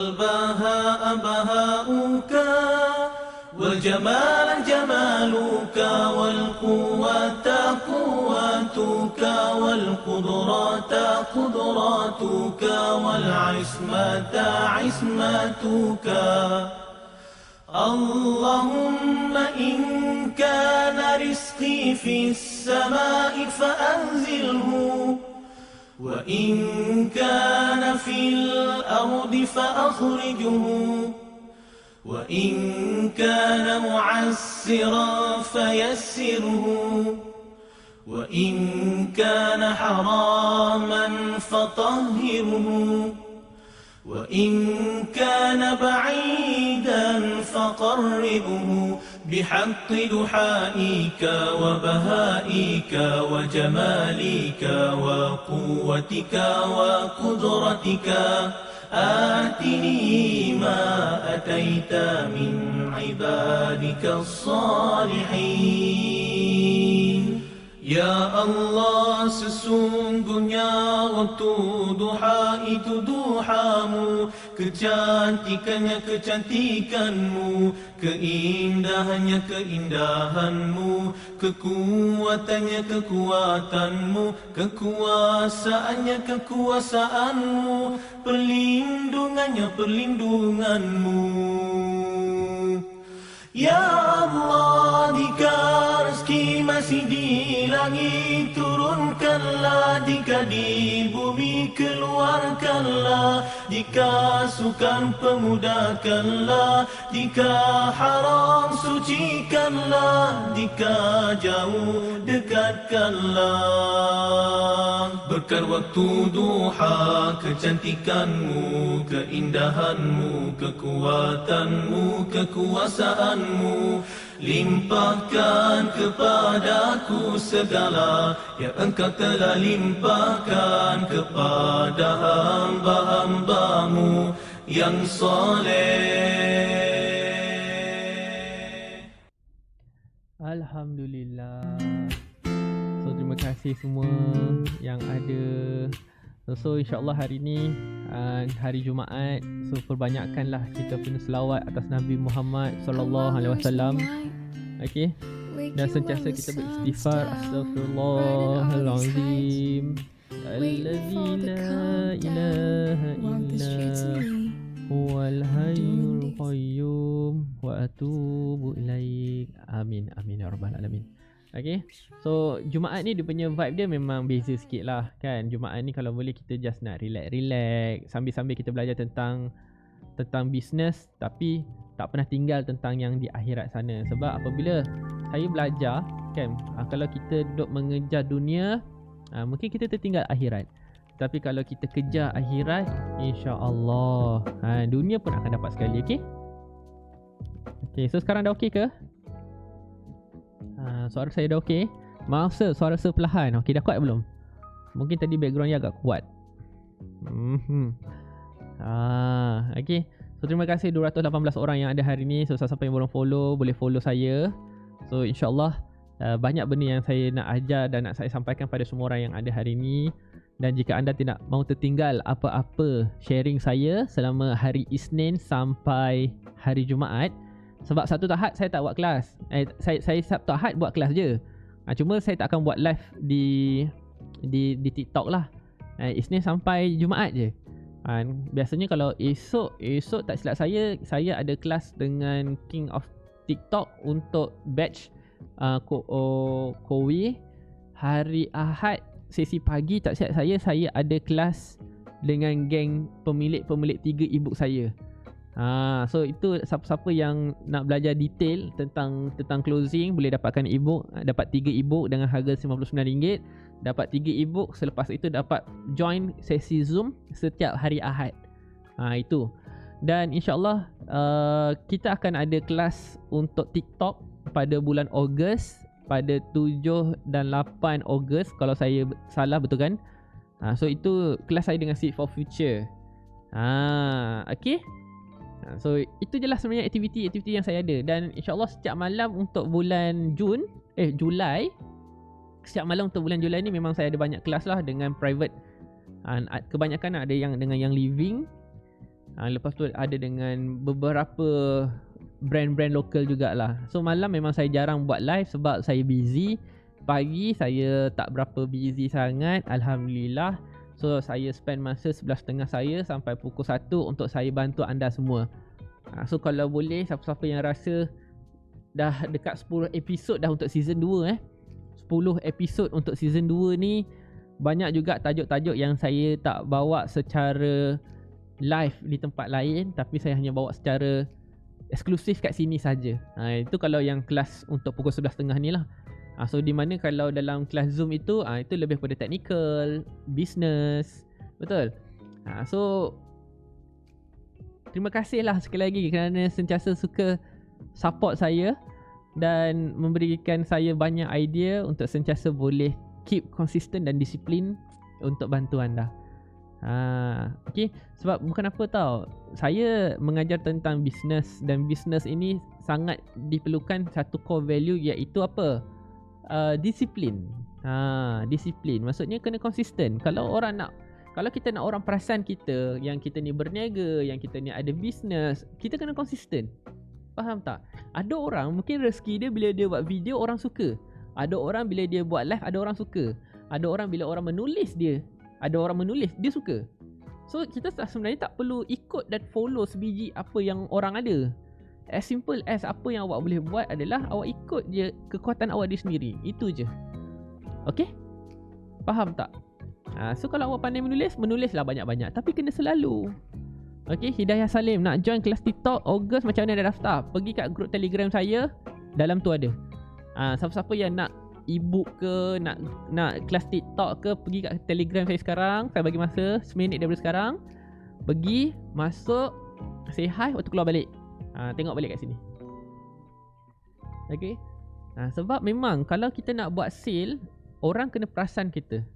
البهاء بهاؤك والجمال جمالك والقوة قوتك والقدرات قدراتك والعصمة عصمتك. اللهم إن كان رزقي في السماء فأنزله، وإن كان في الأرض فأخرجه، وإن كان معسرا فيسره، وإن كان حراما فطهره، وإن كان بعيدا فقربه بحق دحائك وبهائك وجمالك وقوتك وقدرتك. آتني ما أتيت من عبادك الصالحين. Ya Allah, sesungguhnya waktu duha itu duhamu, kecantikannya kecantikanmu, keindahannya keindahanmu, kekuatannya kekuatanmu, kekuasaannya kekuasaanmu, perlindungannya perlindunganmu. Ya Allah, jika rezeki masih di langit turunkanlah, jika di bumi keluarkanlah, jika sukar pemudahkanlah, jika haram sucikanlah, jika jauh dekatkanlah. Berkat waktu duha, kecantikanmu, keindahanmu, kekuatanmu, kekuasaanmu, limpahkan kepadaku segala yang engkau telah limpahkan kepada hamba-hambamu yang soleh. Alhamdulillah. So terima kasih semua yang ada. So insyaAllah hari ni hari Jumaat, so perbanyakkanlah kita punya selawat atas Nabi Muhammad sallallahu alaihi wasallam. Okey. Dan sentiasa kita beristighfar, astaghfirullahalazim allazi la ilaha illa huwal hayyul qayyum wa atubu ilaik. Amin amin ya rabbal alamin. Okay, so Jumaat ni dia punya vibe dia memang beza sikit lah kan. Jumaat ni kalau boleh kita just nak relax sambil-sambil kita belajar tentang bisnes, tapi tak pernah tinggal tentang yang di akhirat sana. Sebab apabila saya belajar kan, kalau kita duduk mengejar dunia, mungkin kita tertinggal akhirat. Tapi kalau kita kejar akhirat, insya-Allah dunia pun akan dapat sekali. Okay, so sekarang dah okay ke? Suara saya dah okey. Maaf sir, suara saya perlahan. Okey, dah kuat belum? Mungkin tadi backgroundnya agak kuat. Okey. So terima kasih 218 orang yang ada hari ni. So siapa yang belum follow, boleh follow saya. So insya-Allah banyak benda yang saya nak ajar dan nak saya sampaikan pada semua orang yang ada hari ni. Dan jika anda tidak mahu tertinggal apa-apa sharing saya selama hari Isnin sampai hari Jumaat, sebab Sabtu Ahad saya tak buat kelas. Saya Sabtu Ahad buat kelas je. Cuma saya tak akan buat live di TikTok lah. Isnin sampai Jumaat je. Biasanya kalau esok tak silap saya ada kelas dengan King of TikTok untuk batch Kowi. Hari Ahad sesi pagi tak silap saya ada kelas dengan geng pemilik 3 ebook saya. So itu siapa-siapa yang nak belajar detail tentang closing boleh dapatkan ebook, dapat 3 ebook dengan harga RM99, dapat 3 ebook, selepas itu dapat join sesi Zoom setiap hari Ahad. Itu. Dan insya-Allah kita akan ada kelas untuk TikTok pada bulan Ogos, pada 7 dan 8 Ogos kalau saya salah, betul kan? So itu kelas saya dengan Seed for Future. Okay. So itu je lah sebenarnya aktiviti yang saya ada. Dan insyaAllah setiap malam untuk bulan Julai, setiap malam untuk bulan Julai ni memang saya ada banyak kelas lah dengan private. Kebanyakan ada yang dengan yang living, Lepas tu ada dengan beberapa brand-brand lokal jugalah. So malam memang saya jarang buat live sebab saya busy. Pagi saya tak berapa busy sangat, Alhamdulillah. So saya spend masa 11.30 saya sampai pukul 1 untuk saya bantu anda semua. So kalau boleh, siapa-siapa yang rasa dah dekat 10 episod dah untuk season 2 10 episod untuk season 2 ni. Banyak juga tajuk-tajuk yang saya tak bawa secara live di tempat lain, tapi saya hanya bawa secara eksklusif kat sini saja. Itu kalau yang kelas untuk pukul 11.30 ni lah. So di mana kalau dalam kelas Zoom itu itu lebih pada technical, business. Betul. So terima kasih lah sekali lagi kerana sentiasa suka support saya dan memberikan saya banyak idea untuk sentiasa boleh keep konsisten dan disiplin untuk bantu anda. Okay, sebab bukan apa tau, saya mengajar tentang business dan business ini sangat diperlukan satu core value, iaitu apa? Disiplin. Disiplin maksudnya kena konsisten. Kalau kita nak orang perasan kita yang kita ni berniaga, yang kita ni ada business, kita kena konsisten. Faham tak? Ada orang mungkin rezeki dia bila dia buat video orang suka. Ada orang bila dia buat live ada orang suka. Ada orang bila orang menulis dia suka. So kita sebenarnya tak perlu ikut dan follow sebiji apa yang orang ada. As simple as apa yang awak boleh buat adalah awak ikut je kekuatan awak dia sendiri. Itu je. Okay? Faham tak? So kalau awak pandai menulislah banyak-banyak, tapi kena selalu. Okay, Hidayah Salim nak join kelas TikTok Ogos, macam mana dia daftar? Pergi kat grup Telegram saya, dalam tu ada. Siapa-siapa yang nak ebook ke, nak kelas TikTok ke, pergi kat Telegram saya sekarang. Saya bagi masa 1 minit daripada sekarang. Pergi, masuk, say hi, waktu keluar balik. Tengok balik kat sini. Okay. Sebab memang kalau kita nak buat sale, orang kena perasan kita.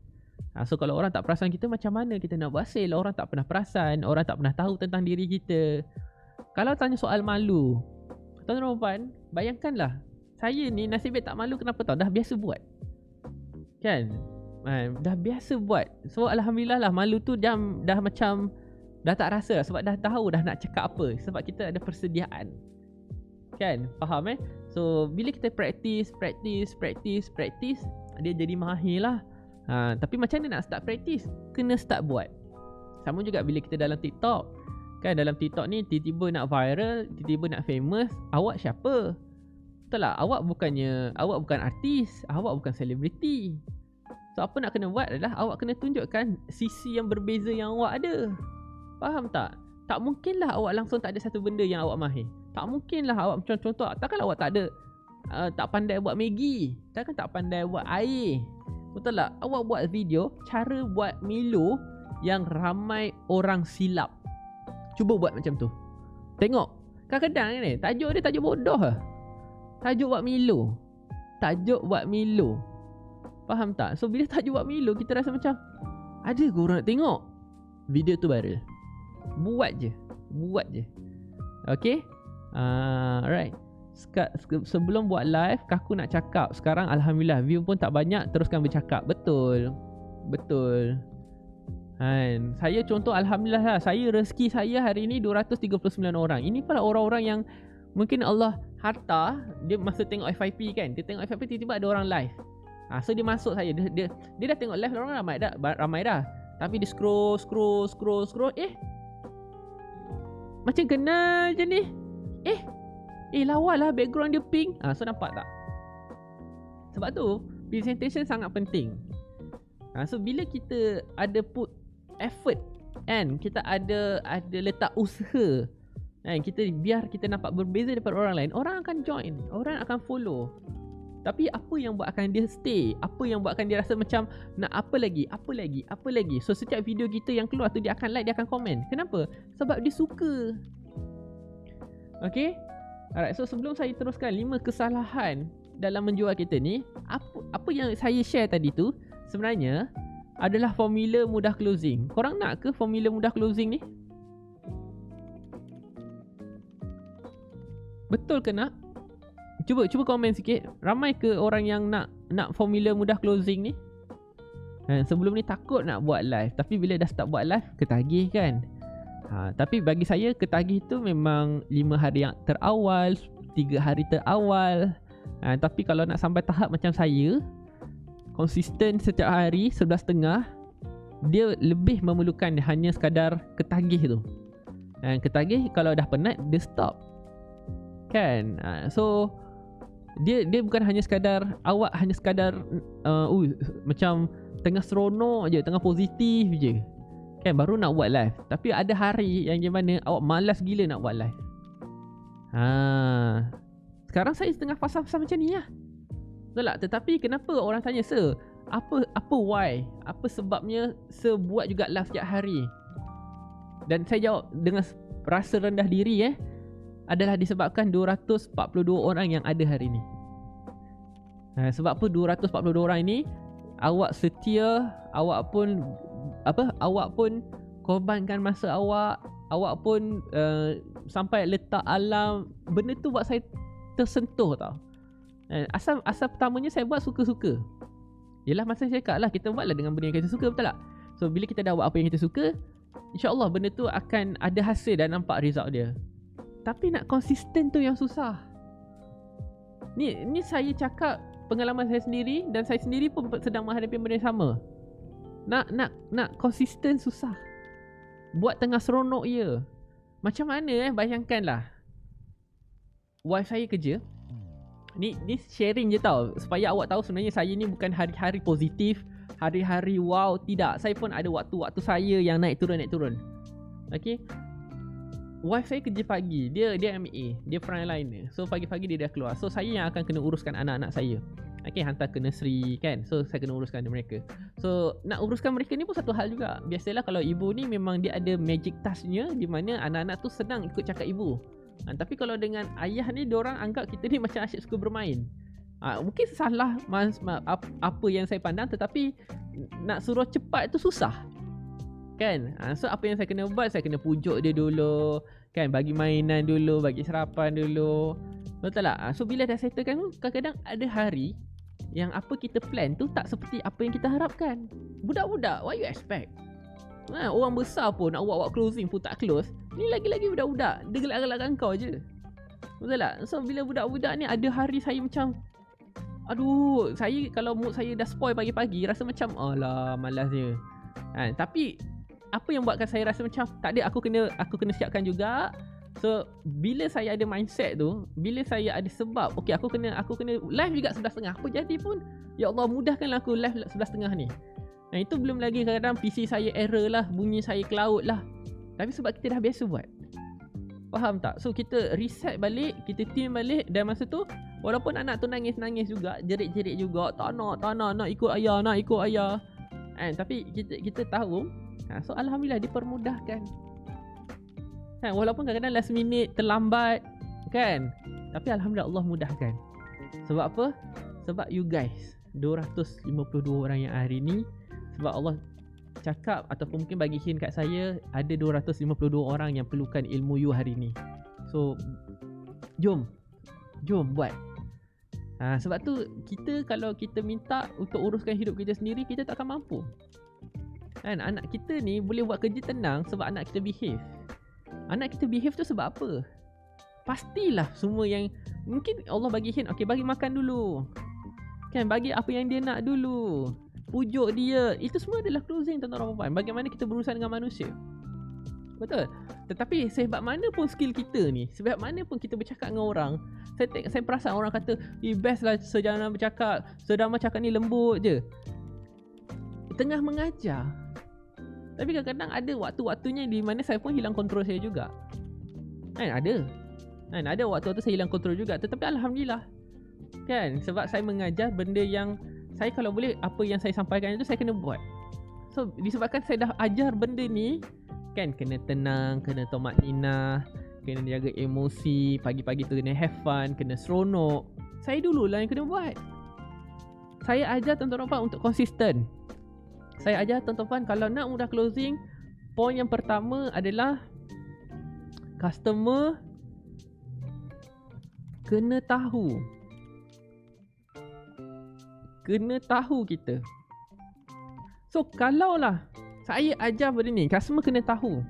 So kalau orang tak perasan kita, macam mana kita nak buat sale? Orang tak pernah perasan, orang tak pernah tahu tentang diri kita. Kalau tanya soal malu, tuan-tuan dan puan, bayangkanlah, saya ni nasib baik tak malu. Kenapa tau? Dah biasa buat. Kan? Dah biasa buat. So Alhamdulillah lah, malu tu dah macam dah tak rasa lah, sebab dah tahu dah nak cakap apa. Sebab kita ada persediaan. Kan? Faham So bila kita practice, dia jadi mahir lah. Tapi macam mana nak start practice? Kena start buat. Sama juga bila kita dalam TikTok. Kan dalam TikTok ni tiba-tiba nak viral, tiba-tiba nak famous. Awak siapa? Betul tak? Awak bukan artis, awak bukan selebriti. So apa nak kena buat adalah awak kena tunjukkan sisi yang berbeza yang awak ada. Faham tak? Tak mungkinlah awak langsung tak ada satu benda yang awak mahir. Tak mungkinlah awak macam contoh, takkanlah awak tak ada tak pandai buat Maggi, takkan tak pandai buat air. Betul tak? Awak buat video cara buat Milo yang ramai orang silap. Cuba buat macam tu. Tengok. Kadang-kadang ni tajuk dia tajuk bodoh lah. Tajuk buat Milo. Faham tak? So bila tajuk buat Milo, kita rasa macam ada ke orang nak tengok? Video tu viral. Buat je. Okay? Alright. Sebelum buat live, aku nak cakap sekarang Alhamdulillah view pun tak banyak, teruskan bercakap. Betul. Saya contoh Alhamdulillah lah, saya rezeki saya hari ni 239 orang. Ini pula orang-orang yang mungkin Allah harta, dia masa tengok FYP kan, dia tengok FYP tiba-tiba ada orang live. So dia masuk saya, dia dah tengok live, orang ramai dah. Tapi dia scroll macam kenal je ni. Lawa lah background dia pink. So nampak tak? Sebab tu presentation sangat penting. So bila kita ada put effort and kita ada letak usaha, biar kita nampak berbeza daripada orang lain, orang akan join, orang akan follow. Tapi apa yang buatkan dia stay? Apa yang buatkan dia rasa macam nak apa lagi? So setiap video kita yang keluar tu dia akan like, dia akan komen. Kenapa? Sebab dia suka. Okay? Alright, so sebelum saya teruskan 5 kesalahan dalam menjual kita ni, apa yang saya share tadi tu sebenarnya adalah formula mudah closing. Korang nak ke formula mudah closing ni? Betul ke nak? Cuba komen sikit. Ramai ke orang yang nak formula mudah closing ni? Sebelum ni takut nak buat live, tapi bila dah start buat live, ketagih kan? Tapi bagi saya ketagih tu memang 5 hari yang terawal, 3 hari terawal. Tapi kalau nak sampai tahap macam saya, konsisten setiap hari 11.5, dia lebih memerlukan hanya sekadar ketagih tu. Ketagih kalau dah penat, dia stop. Kan? So dia bukan hanya sekadar awak hanya sekadar macam tengah seronok je, tengah positif je, kan, baru nak buat live. Tapi ada hari yang mana awak malas gila nak buat live. Sekarang saya tengah fasa-fasa macam ni lah. Betul tak? Tetapi kenapa orang tanya, Sir, apa why? Apa sebabnya Sir buat juga live setiap hari? Dan saya jawab dengan rasa rendah diri adalah disebabkan 242 orang yang ada hari ni. Sebab apa 242 orang ini, awak setia, awak pun korbankan masa awak pun sampai letak alam. Benda tu buat saya tersentuh tau. Asal pertamanya saya buat suka-suka. Yelah, masa saya cakap lah, kita buatlah dengan benda yang kita suka, betul tak? So bila kita dah buat apa yang kita suka, InsyaAllah benda tu akan ada hasil dan nampak result dia. Tapi nak konsisten tu yang susah. Ni saya cakap pengalaman saya sendiri, dan saya sendiri pun sedang menghadapi benda yang sama. Nak konsisten susah. Buat tengah seronok je. Macam mana bayangkanlah, wife saya kerja. Ni sharing je tau, supaya awak tahu sebenarnya saya ni bukan hari-hari positif, hari-hari wow, tidak. Saya pun ada waktu-waktu saya yang naik turun. Okay, wife saya kerja pagi. Dia MA, dia frontliner. So pagi-pagi dia dah keluar. So saya yang akan kena uruskan anak-anak saya. Okay, hantar ke nursery kan. So saya kena uruskan mereka. So nak uruskan mereka ni pun satu hal juga. Biasalah kalau ibu ni memang dia ada magic touch-nya, di mana anak-anak tu senang ikut cakap ibu. Tapi kalau dengan ayah ni, diorang anggap kita ni macam asyik suka bermain. Mungkin salah apa yang saya pandang, tetapi nak suruh cepat tu susah, kan? So apa yang saya kena buat, saya kena pujuk dia dulu, kan, bagi mainan dulu, bagi sarapan dulu, betul tak? So bila dah settlekan tu, kadang-kadang ada hari yang apa kita plan tu tak seperti apa yang kita harapkan. Budak-budak, what you expect? Orang besar pun nak buat closing pun tak close. Ni lagi-lagi budak-budak, dia gelak-gelakkan kau je, betul tak? So bila budak-budak ni ada hari saya macam, aduh, saya kalau mood saya dah spoil pagi-pagi, rasa macam alah malasnya. Tapi apa yang buatkan saya rasa macam tak ada, aku kena siapkan juga. So bila saya ada mindset tu, bila saya ada sebab, okay, aku kena live juga 11.30, apa jadi pun, ya Allah mudahkanlah aku live 11.30 ni. Itu belum lagi kadang-kadang PC saya error lah, bunyi saya cloud lah. Tapi sebab kita dah biasa buat, faham tak? So kita reset balik, kita tune balik. Dan masa tu walaupun anak tu nangis-nangis juga, jerit-jerit juga, tak nak ikut ayah. Tapi kita tahu, so alhamdulillah dipermudahkan. Walaupun kadang-kadang last minute terlambat, kan, tapi alhamdulillah Allah mudahkan. Sebab apa? Sebab you guys 252 orang yang hari ni. Sebab Allah cakap ataupun mungkin bagi hint kat saya, ada 252 orang yang perlukan ilmu you hari ni. So jom buat. Sebab tu kita, kalau kita minta untuk uruskan hidup kita sendiri, kita tak akan mampu. Anak kita ni boleh buat kerja tenang sebab anak kita behave. Anak kita behave tu sebab apa? Pastilah semua yang mungkin Allah bagi hint, okay, bagi makan dulu, kan, bagi apa yang dia nak dulu, pujuk dia. Itu semua adalah closing, tuan-tuan dan puan. Bagaimana kita berurusan dengan manusia, betul? Tetapi sehebat mana pun skill kita ni, sehebat mana pun kita bercakap dengan orang, saya perasan orang kata, best lah Sejana bercakap, Sedama cakap ni lembut je, tengah mengajar. Tapi kadang-kadang ada waktu-waktunya di mana saya pun hilang kontrol saya juga. Ada waktu-waktu saya hilang kontrol juga. Tetapi alhamdulillah, kan, sebab saya mengajar benda yang saya, kalau boleh, apa yang saya sampaikan itu saya kena buat. So disebabkan saya dah ajar benda ni, kan, kena tenang, kena tomak-ninah, kena jaga emosi, pagi-pagi tu kena have fun, kena seronok. Saya dululah yang kena buat. Saya ajar tuan-tuan dan puan untuk konsisten. Saya ajar tuan-tuan dan puan, kalau nak mudah closing, poin yang pertama adalah customer kena tahu kita. So kalaulah saya ajar benda ni, customer kena tahu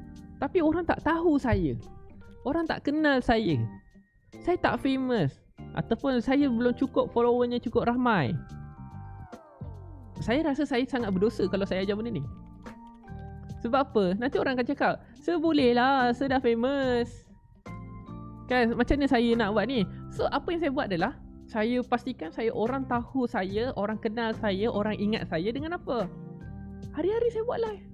Tapi orang tak tahu saya. Orang tak kenal saya. Saya tak famous. Ataupun saya belum cukup followernya cukup ramai. Saya rasa saya sangat berdosa kalau saya ajar benda ni. Sebab apa? Nanti orang akan cakap, "Seboleh lah, saya dah famous." Kan, macam mana saya nak buat ni? So, apa yang saya buat adalah saya pastikan orang tahu saya, orang kenal saya, orang ingat saya dengan apa? Hari-hari saya buat live.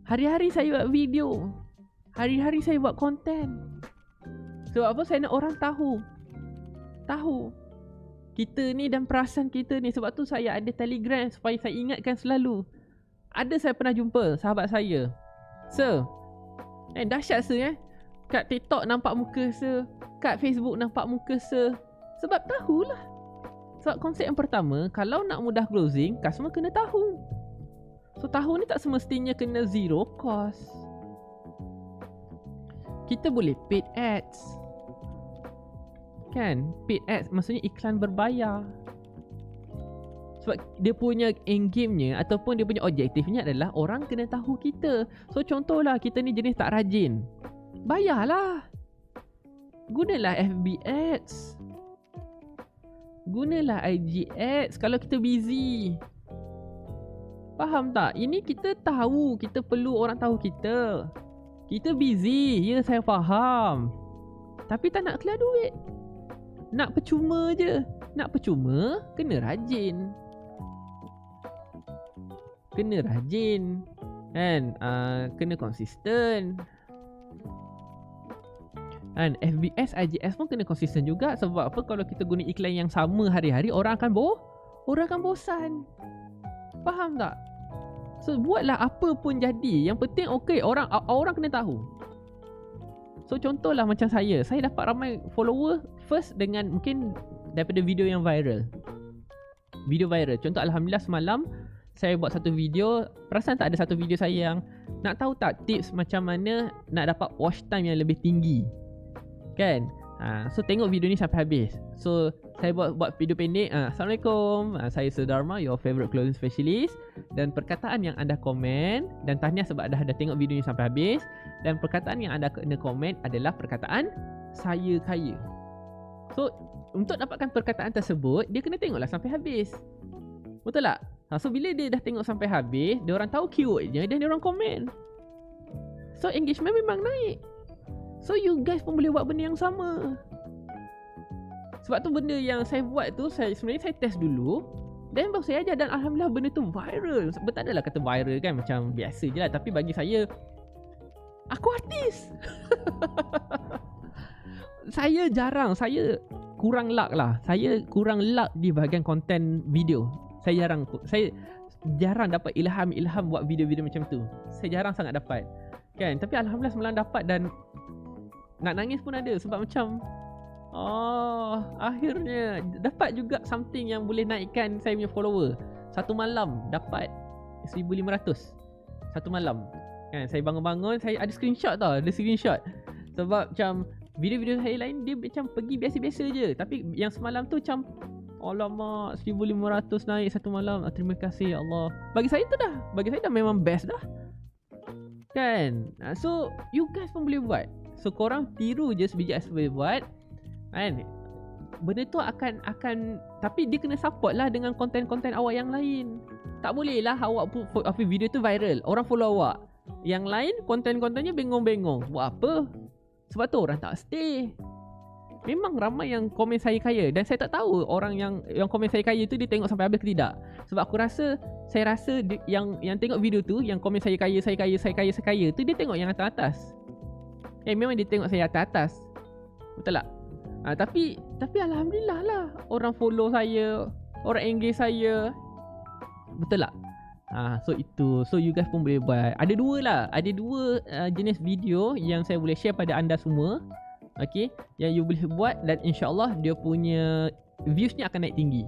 Hari-hari saya buat video. Hari-hari saya buat konten. Sebab apa? Saya nak orang tahu kita ni dan perasan kita ni. Sebab tu saya ada Telegram supaya saya ingatkan selalu. Ada saya pernah jumpa sahabat saya, "Sir, dahsyat sir kat TikTok nampak muka sir, kat Facebook nampak muka sir." Sebab tahulah. Sebab konsep yang pertama, kalau nak mudah closing, customer kena tahu. So tahu ni tak semestinya kena zero cost. Kita boleh paid ads. Kan? Paid ads maksudnya iklan berbayar. Sebab dia punya end game-nya ataupun dia punya objektifnya adalah orang kena tahu kita. So contohlah kita ni jenis tak rajin, bayarlah. Gunalah FB ads, gunalah IG ads kalau kita busy. Faham tak? Ini kita tahu, kita perlu orang tahu kita. Kita busy, ya saya faham. Tapi tak nak keluar duit. Nak percuma je. Nak percuma, kena rajin. Kena rajin. Kan? Kena konsisten. Dan FBS, IGS pun kena konsisten juga. Sebab apa? Kalau kita guna iklan yang sama hari-hari, orang akan bosan. Faham tak? So buatlah apa pun jadi. Yang penting orang kena tahu. So contohlah macam saya dapat ramai follower first dengan mungkin daripada video yang viral. Video viral. Contoh alhamdulillah semalam saya buat satu video. Perasan tak ada satu video saya yang nak tahu tak tips macam mana nak dapat watch time yang lebih tinggi. Kan? So tengok video ni sampai habis. So saya buat video pendek. Assalamualaikum, saya Dharma, your favorite closing specialist. Dan perkataan yang anda komen, dan tahniah sebab dah tengok video ni sampai habis. Dan perkataan yang anda kena komen adalah perkataan "saya kaya". So untuk dapatkan perkataan tersebut, dia kena tengoklah sampai habis. Betul tak? So bila dia dah tengok sampai habis, dia orang tahu keywordnya dan dia orang komen. So engagement memang naik. So you guys pun boleh buat benda yang sama. Sebab tu benda yang saya buat tu, sebenarnya saya test dulu, dan baru saya ajar, dan alhamdulillah benda tu viral. Tak adalah kata viral kan, macam biasa je lah. Tapi bagi saya, aku artis. Saya kurang luck lah. Saya kurang luck di bahagian konten video. Saya jarang dapat ilham buat video-video macam tu. Saya jarang sangat dapat. Kan? Tapi alhamdulillah semalam dapat, dan nak nangis pun ada. Sebab macam akhirnya dapat juga something yang boleh naikkan saya punya follower. Satu malam dapat 1,500 satu malam. Kan, saya bangun-bangun, saya ada screenshot tau. Ada screenshot. Sebab macam video-video saya lain dia macam pergi biasa-biasa je. Tapi yang semalam tu macam, alamak, 1,500 naik satu malam. Terima kasih ya Allah. Bagi saya dah memang best dah. Kan? So you guys pun boleh buat. So korang tiru je sebiji saya buat. Kan? Benda tu akan tapi dia kena support lah dengan konten-konten awak yang lain. Tak boleh lah awak video tu viral, orang follow awak, yang lain konten-kontennya bengong-bengong. Buat apa? Sebab tu orang tak stay. Memang ramai yang komen saya kaya, dan saya tak tahu orang yang komen saya kaya tu dia tengok sampai habis ke tidak. Sebab saya rasa yang tengok video tu, yang komen saya kaya tu, dia tengok yang atas-atas. Memang dia tengok saya atas-atas. Betul tak? Tapi alhamdulillah lah, orang follow saya, orang engage saya. Betul tak? So you guys pun boleh buat. Ada dua jenis video yang saya boleh share pada anda semua. Okay, yang you boleh buat, dan insyaAllah dia punya viewsnya akan naik tinggi.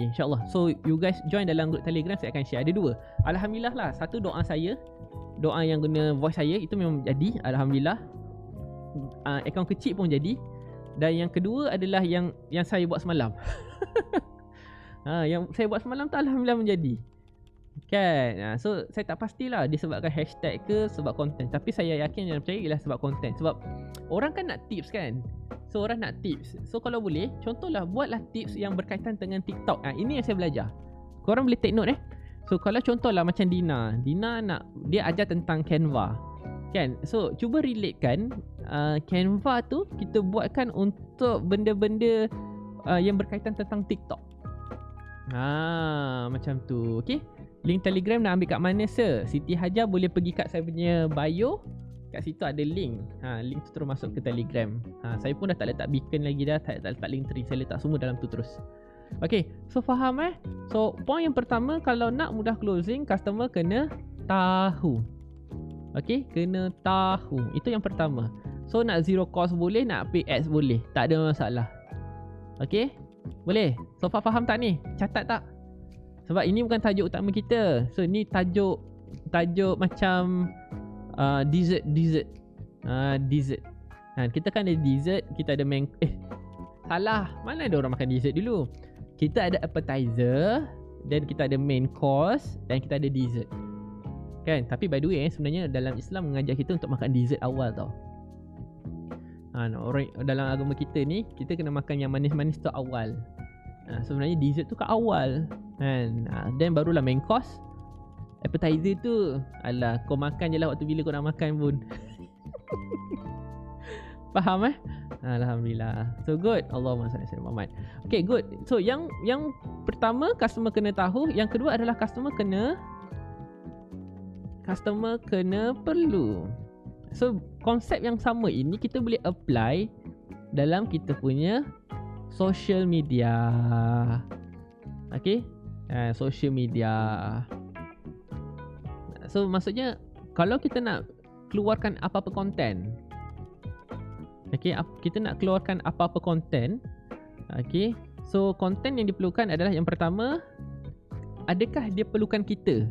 InsyaAllah. So you guys join dalam group Telegram, saya akan share. Ada dua. Alhamdulillah lah. Satu, doa yang guna voice saya itu memang jadi, alhamdulillah. Akaun kecil pun jadi. Dan yang kedua adalah yang saya buat semalam. Yang saya buat semalam tu alhamdulillah menjadi. Kan? So saya tak pastilah disebabkan hashtag ke sebab konten. Tapi saya yakin dan percaya ialah sebab konten. Sebab orang kan nak tips kan. So orang nak tips. So kalau boleh, contohlah buatlah tips yang berkaitan dengan TikTok. Ini yang saya belajar. Korang boleh take note So kalau contohlah macam Dina nak dia ajar tentang Canva. Kan? So cuba relatekan Canva tu kita buatkan untuk benda-benda yang berkaitan tentang TikTok. Macam tu. Okay. Link Telegram nak ambil kat mana Siti Hajar boleh pergi kat saya punya bio. Kat situ ada link. Link tu terus masuk ke Telegram. Saya pun dah tak letak beacon lagi dah. Tak letak link tree. Saya letak semua dalam tu terus. Okay. So faham So point yang pertama, kalau nak mudah closing, customer kena tahu. Okay. Kena tahu. Itu yang pertama. So nak zero cost boleh, nak pay ads boleh. Tak ada masalah. Okay. Boleh. So faham tak ni? Catat tak? Sebab ini bukan tajuk utama kita. So ni tajuk macam dessert. Dessert. Kita kan ada dessert, kita ada salah. Mana ada orang makan dessert dulu? Kita ada appetizer, dan kita ada main course, dan kita ada dessert. Kan? Tapi by the way sebenarnya dalam Islam mengajar kita untuk makan dessert awal tau. Orang dalam agama kita ni, kita kena makan yang manis-manis tu awal. Sebenarnya dessert tu kat awal kan. Then barulah main course. Appetizer tu, alah kau makan je lah waktu bila kau nak makan pun. Faham Alhamdulillah. So good. Allahumma salli ala Muhammad. Okay, good. So yang pertama customer kena tahu, yang kedua adalah customer kena perlu. So konsep yang sama ini kita boleh apply dalam kita punya social media. Okay, social media. So maksudnya kalau kita nak keluarkan apa-apa konten, okay, kita nak keluarkan apa-apa konten, okay, so konten yang diperlukan adalah yang pertama, adakah dia perlukan kita?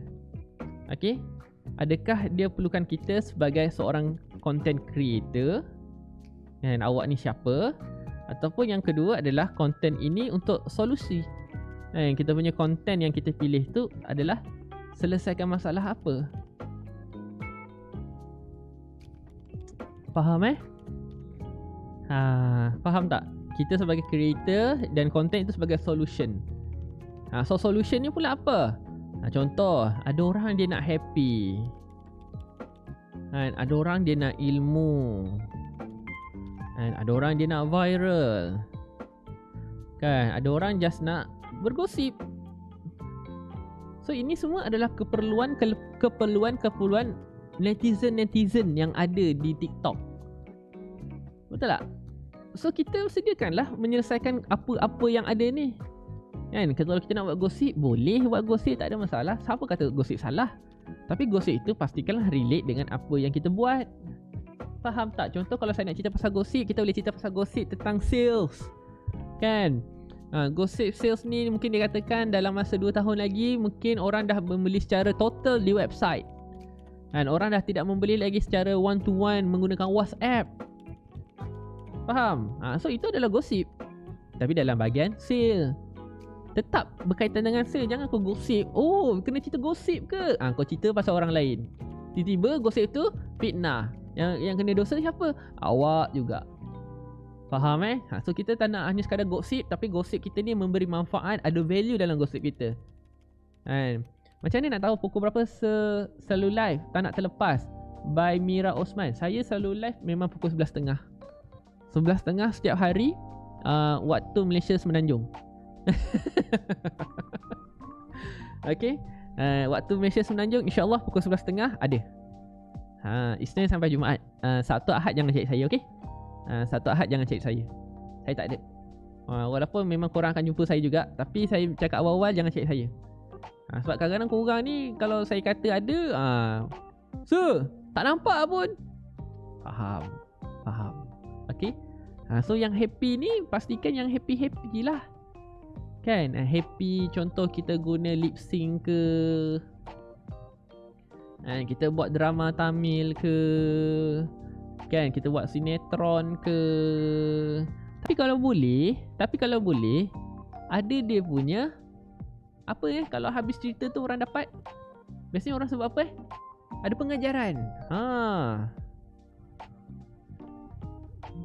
Okay, adakah dia perlukan kita sebagai seorang content creator? Dan awak ni siapa? Ataupun yang kedua adalah konten ini untuk solusi. Kita punya konten yang kita pilih tu adalah selesaikan masalah apa? Faham faham tak? Kita sebagai creator dan konten itu sebagai solution. So solution ni pula apa? Contoh, ada orang dia nak happy, ada orang dia nak ilmu, ada orang dia nak viral, kan? Ada orang just nak bergosip. So ini semua adalah keperluan netizen yang ada di TikTok. Betul tak? So kita sediakanlah menyelesaikan apa-apa yang ada ni. Kan? Kalau kita nak buat gosip, boleh buat gosip, tak ada masalah. Siapa kata gosip salah? Tapi gosip itu pastikanlah relate dengan apa yang kita buat. Faham tak? Contoh kalau saya nak cerita pasal gosip, kita boleh cerita pasal gosip tentang sales. Kan? Gosip sales ni mungkin dikatakan dalam masa 2 tahun lagi mungkin orang dah membeli secara total di website. Dan orang dah tidak membeli lagi secara one to one menggunakan WhatsApp. Faham? So itu adalah gosip. Tapi dalam bahagian sale, tetap berkaitan dengan sale. Jangan kau gosip, oh kena cerita gosip ke? Kau cerita pasal orang lain, tiba-tiba gosip tu fitnah. Yang kena dosa siapa? Awak juga. Faham So kita tak nak hanya sekadar gosip, tapi gosip kita ni memberi manfaat, ada value dalam gosip kita. Macam ni nak tahu pukul berapa selalu live, tak nak terlepas, by Mira Osman. Saya selalu live memang pukul 11.30 setiap hari, waktu Malaysia Semenanjung. Okay, waktu Malaysia Semenanjung InsyaAllah pukul 11.30 ada. Isnin sampai Jumaat. Sabtu Ahad jangan cari saya, okay? Sabtu Ahad jangan cari saya. Saya tak ada. Walaupun memang korang akan jumpa saya juga, tapi saya cakap awal-awal jangan cari saya. Sebab kadang-kadang korang ni kalau saya kata ada, sir, tak nampak pun. Faham. Okay. So yang happy ni, pastikan yang happy-happy lah. Kan? Happy, contoh kita guna lip sync ke, kita buat drama Tamil ke, kan? Kita buat sinetron ke. Tapi kalau boleh, ada dia punya Apa kalau habis cerita tu orang dapat? Biasanya orang sebut apa Ada pengajaran.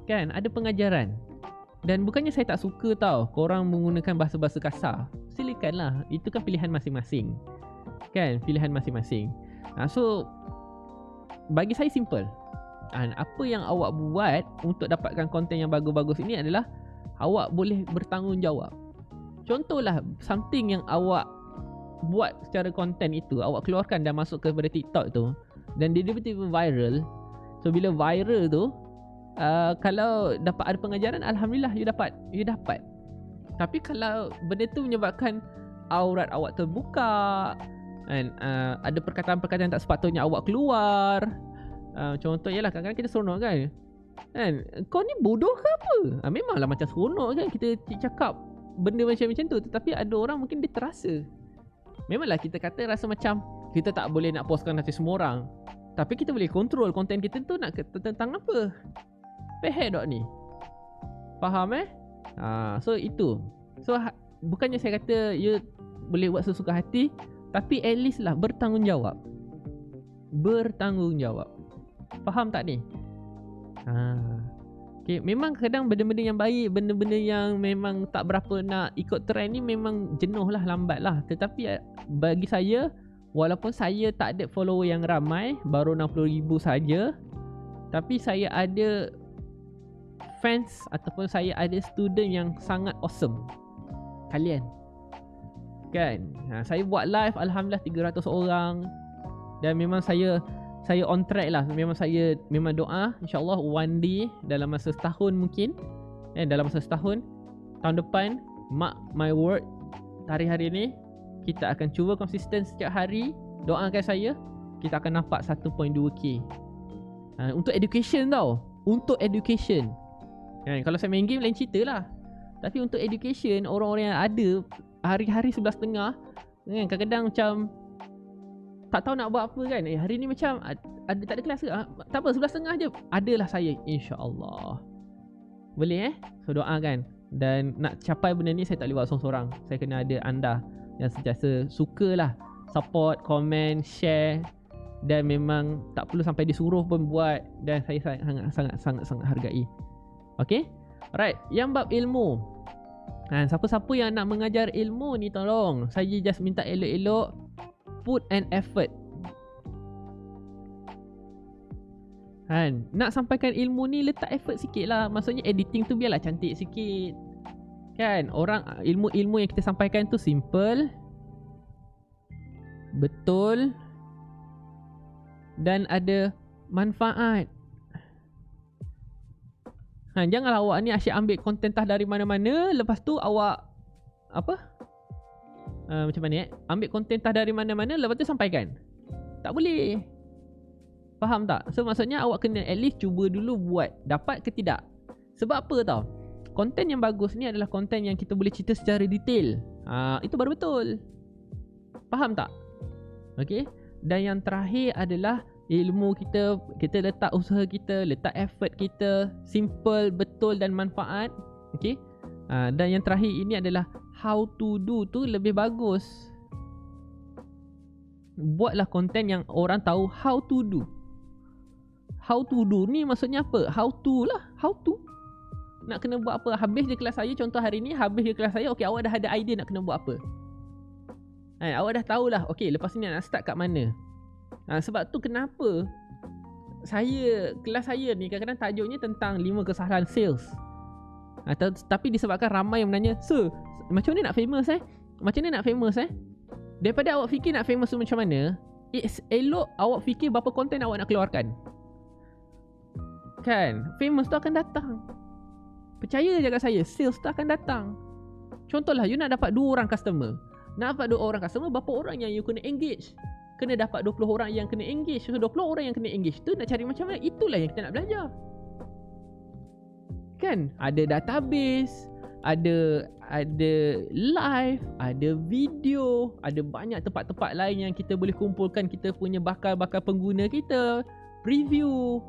Kan, ada pengajaran. Dan bukannya saya tak suka tau korang menggunakan bahasa-bahasa kasar. Silakanlah, itu kan pilihan masing-masing. Kan, pilihan masing-masing. So bagi saya simple. Apa yang awak buat untuk dapatkan konten yang bagus-bagus ini adalah awak boleh bertanggungjawab. Contohlah, something yang awak buat secara konten itu, awak keluarkan dan masuk kepada TikTok tu, dan dia tiba-tiba viral. So bila viral tu, kalau dapat ada pengajaran, alhamdulillah you dapat. Tapi kalau benda tu menyebabkan aurat awak terbuka, and ada perkataan-perkataan tak sepatutnya awak keluar, contoh ialah kadang-kadang kita seronok kan, kau ni bodoh ke apa? Memanglah macam seronok kan kita cakap benda macam tu, tetapi ada orang mungkin dia terasa. Memanglah kita kata rasa macam kita tak boleh nak postkan hati semua orang, tapi kita boleh kontrol konten kita tu nak tentang apa. Faham tak ni? Faham so itu. So bukannya saya kata you boleh buat sesuka hati, tapi at least lah bertanggungjawab. Faham tak ni? Okay, memang kadang benda-benda yang baik, benda-benda yang memang tak berapa nak ikut trend ni memang jenuh lah, lambat lah. Tetapi bagi saya, walaupun saya tak ada follower yang ramai, baru 60,000 saja, tapi saya ada fans ataupun saya ada student yang sangat awesome. Kalian kan, saya buat live alhamdulillah 300 orang, dan memang saya on track lah. Saya doa insyaAllah one day, dalam masa setahun mungkin, dalam masa setahun, tahun depan, mark my word, hari-hari ni kita akan cuba konsisten setiap hari. Doakan saya, kita akan nampak 1.2k. Untuk education tau, untuk education. Kalau saya main game lain cerita lah, tapi untuk education, orang-orang yang ada hari-hari 11.30, kadang-kadang macam tak tahu nak buat apa kan. Hari ni macam ada tak ada kelas ke? Tak apa, 11.30 je. Adalah saya, insya-Allah. Boleh So doakan. Dan nak capai benda ni saya tak boleh buat seorang-seorang. Saya kena ada anda yang sentiasa sukalah support, komen, share, dan memang tak perlu sampai disuruh pun buat, dan saya sangat hargai. Okay? Alright, yang bab ilmu. Siapa-siapa yang nak mengajar ilmu ni, tolong saya just minta elok-elok put an effort. Nak sampaikan ilmu ni, letak effort sikit lah. Maksudnya editing tu biarlah cantik sikit kan. Orang ilmu-ilmu yang kita sampaikan tu simple, betul, dan ada manfaat. Janganlah awak ni asyik ambil konten tah dari mana-mana, lepas tu awak macam mana ambil konten tah dari mana-mana, lepas tu sampaikan. Tak boleh. Faham tak? So maksudnya awak kena at least cuba dulu buat, dapat ke tidak. Sebab apa tau, konten yang bagus ni adalah konten yang kita boleh cerita secara detail. Itu baru betul. Faham tak? Okay. Dan yang terakhir adalah ilmu kita letak usaha kita, letak effort kita, simple, betul dan manfaat. Okay. Dan yang terakhir ini adalah how to do tu lebih bagus. Buatlah konten yang orang tahu how to do. How to do ni maksudnya apa? How to lah. How to. Nak kena buat apa? Habis je kelas saya, contoh hari ni habis je kelas saya, okay, awak dah ada idea nak kena buat apa. Awak dah tahulah, okay, lepas ni nak start kat mana. Sebab tu kenapa kelas saya ni kadang-kadang tajuknya tentang 5 kesalahan sales. Tapi disebabkan ramai yang menanya, "Sir, macam mana nak famous Macam mana nak famous Daripada awak fikir nak famous tu macam mana, elok awak fikir berapa konten awak nak keluarkan. Kan, famous tu akan datang. Percaya je kat saya, sales tu akan datang. Contohlah, you nak dapat 2 orang customer. Nak dapat 2 orang customer, berapa orang yang you kena engage? Kena dapat 20 orang yang kena engage. So 20 orang yang kena engage tu nak cari macam mana? Itulah yang kita nak belajar. Kan, ada database, ada live, ada video, ada banyak tempat-tempat lain yang kita boleh kumpulkan kita punya bakal-bakal pengguna kita, preview.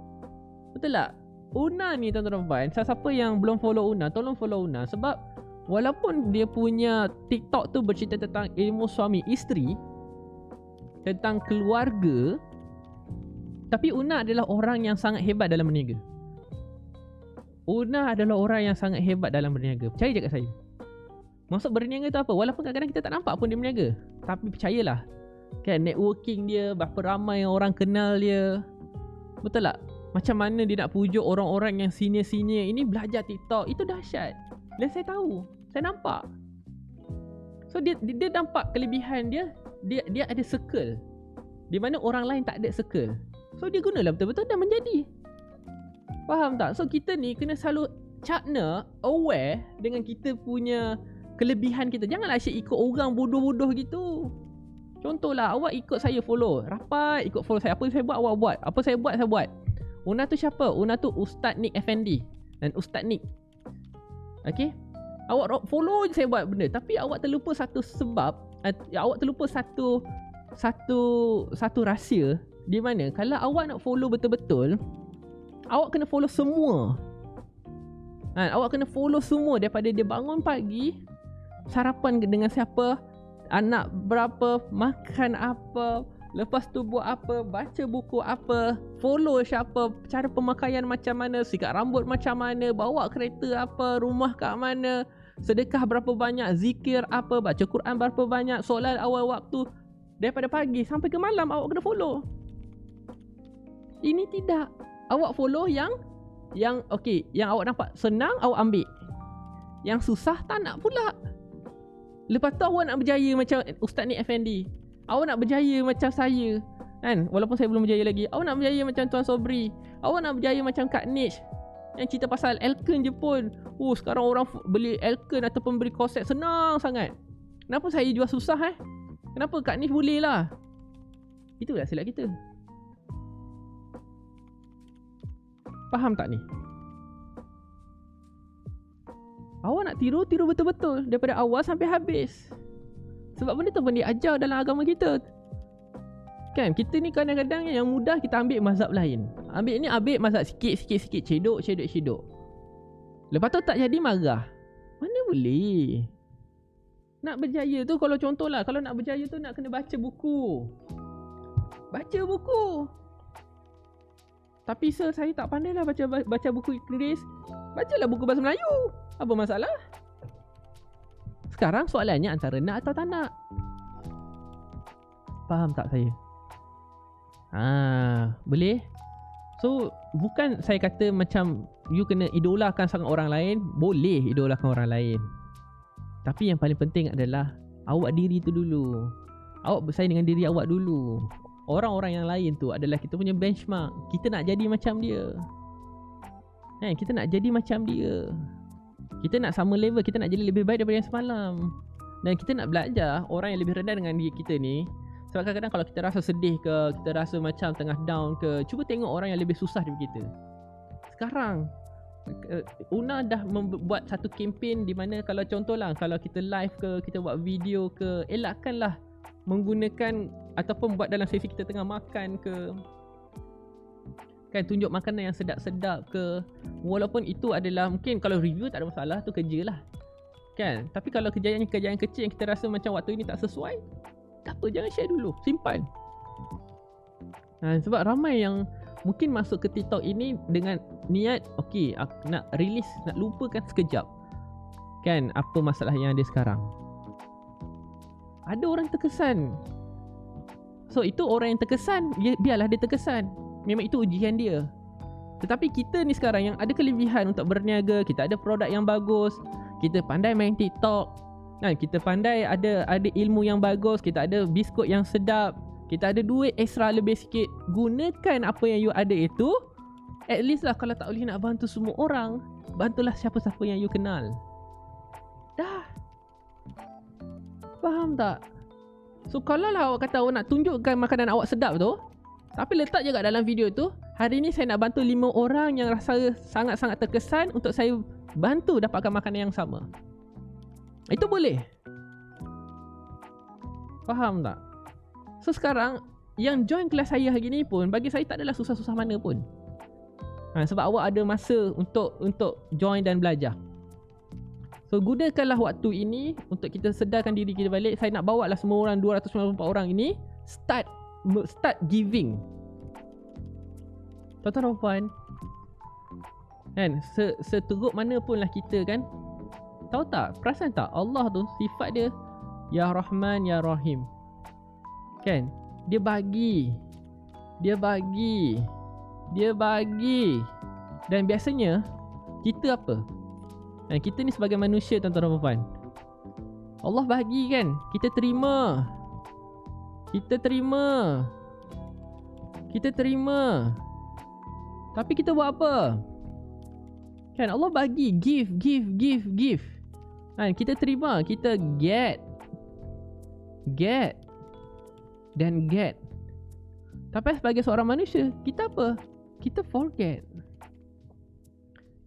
Betul tak? Una ni tuan-tuan dan puan, siapa yang belum follow Una, tolong follow Una. Sebab walaupun dia punya TikTok tu bercerita tentang ilmu suami isteri, tentang keluarga, tapi Una adalah orang yang sangat hebat dalam berniaga. Una adalah orang yang sangat hebat dalam berniaga. Percaya je kat saya. Maksud berniaga tu apa? Walaupun kadang-kadang kita tak nampak pun dia berniaga, tapi percayalah, kan, networking dia, berapa ramai orang kenal dia. Betul tak? Macam mana dia nak pujuk orang-orang yang senior-senior ini belajar TikTok. Itu dahsyat. Dan saya tahu, saya nampak. So dia nampak kelebihan dia. Dia ada circle di mana orang lain tak ada circle. So dia gunalah betul-betul dan menjadi. Faham tak? So kita ni kena selalu cakna, aware dengan kita punya kelebihan kita. Janganlah asyik ikut orang bodoh-bodoh gitu. Contohlah, awak ikut saya follow, rapat ikut follow saya. Apa saya buat awak buat, apa saya buat saya buat. Una tu siapa? Una tu Ustaz Nick Effendi dan Ustaz Nick. Okay, awak follow je saya buat benda, tapi awak terlupa satu sebab, awak terlupa satu rahsia. Di mana kalau awak nak follow betul-betul, awak kena follow semua. Awak kena follow semua, daripada dia bangun pagi, sarapan dengan siapa, anak berapa, makan apa, lepas tu buat apa, baca buku apa, follow siapa, cara pemakaian macam mana, sikat rambut macam mana, bawa kereta apa, rumah kat mana, sedekah berapa banyak, zikir apa, baca Quran berapa banyak, solat awal waktu. Daripada pagi sampai ke malam awak kena follow. Ini tidak. Awak follow yang okey, yang awak nampak senang awak ambil. Yang susah tak nak pula. Lepas tu awak nak berjaya macam Ustaz Nick Effendi. Awak nak berjaya macam saya, kan? Walaupun saya belum berjaya lagi. Awak nak berjaya macam Tuan Sobri. Awak nak berjaya macam Kak Niche yang cerita pasal Elken je pun. Sekarang orang beli Elken ataupun beli korset senang sangat. Kenapa saya jual susah Kenapa Kak Niche boleh lah? Itulah silap kita. Faham tak ni? Awak nak tiru betul-betul daripada awal sampai habis. Sebab benda tu pun diajar dalam agama kita. Kan, kita ni kadang-kadang yang mudah kita ambil mazhab lain. Ambil mazhab sikit-sikit, cedok. Lepas tu tak jadi marah. Mana boleh? Nak berjaya tu, kalau contohlah, kalau nak berjaya tu nak kena baca buku. Tapi sir, saya tak pandai lah baca buku Inggeris. Bacalah buku bahasa Melayu. Apa masalah? Sekarang soalannya antara nak atau tak nak. Faham tak saya? Boleh? So, bukan saya kata macam you kena idolakan sangat orang lain. Boleh idolakan orang lain. Tapi yang paling penting adalah awak diri tu dulu. Awak bersaing dengan diri awak dulu. Orang-orang yang lain tu adalah kita punya benchmark. Kita nak jadi macam dia. Kita nak jadi macam dia. Kita nak sama level. Kita nak jadi lebih baik daripada yang semalam. Dan kita nak belajar orang yang lebih rendah dengan diri kita ni. Sebab kadang-kadang kalau kita rasa sedih ke, kita rasa macam tengah down ke, cuba tengok orang yang lebih susah daripada kita. Sekarang Una dah membuat satu kempen di mana kalau contohlah, kalau kita live ke, kita buat video ke, elakkanlah menggunakan ataupun buat dalam sesi kita tengah makan ke, kan, tunjuk makanan yang sedap-sedap ke. Walaupun itu adalah, mungkin kalau review tak ada masalah, tu kerja lah, kan. Tapi kalau kejayaan kecil yang kita rasa macam waktu ini tak sesuai, tak apa, jangan share dulu, simpan. Sebab ramai yang mungkin masuk ke TikTok ini dengan niat, okey, aku nak release, nak lupakan sekejap, kan, apa masalah yang ada sekarang. Ada orang terkesan. So itu orang yang terkesan, biarlah dia terkesan. Memang itu ujian dia. Tetapi kita ni sekarang yang ada kelebihan untuk berniaga, kita ada produk yang bagus, kita pandai main TikTok, kan, kita pandai ada ilmu yang bagus, kita ada biskut yang sedap, kita ada duit ekstra lebih sikit. Gunakan apa yang you ada itu. At least lah, kalau tak boleh nak bantu semua orang, bantulah siapa-siapa yang you kenal. Dah. Faham tak? So kalau lah awak kata awak nak tunjukkan makanan awak sedap tu, tapi letak je kat dalam video tu, hari ni saya nak bantu 5 orang yang rasa sangat-sangat terkesan untuk saya bantu dapatkan makanan yang sama. Itu boleh. Faham tak? So sekarang yang join kelas saya hari ni pun, bagi saya tak adalah susah-susah mana pun. Sebab awak ada masa untuk join dan belajar. So gunakanlah waktu ini untuk kita sedarkan diri kita balik. Saya nak bawa lah semua orang 294 orang ini start giving. Tuan-tuan dan puan, kan, seteruk mana pun lah kita kan, tahu tak, perasan tak, Allah tu sifat dia Ya Rahman Ya Rahim, kan? Dia bagi. Dan biasanya kita apa? Dan kita ni sebagai manusia, tuan-tuan dan puan, Allah bagi kan, kita terima. Tapi kita buat apa? Kan Allah bagi, give. Kan kita terima, kita get dan get. Tapi sebagai seorang manusia, kita apa? Kita forget.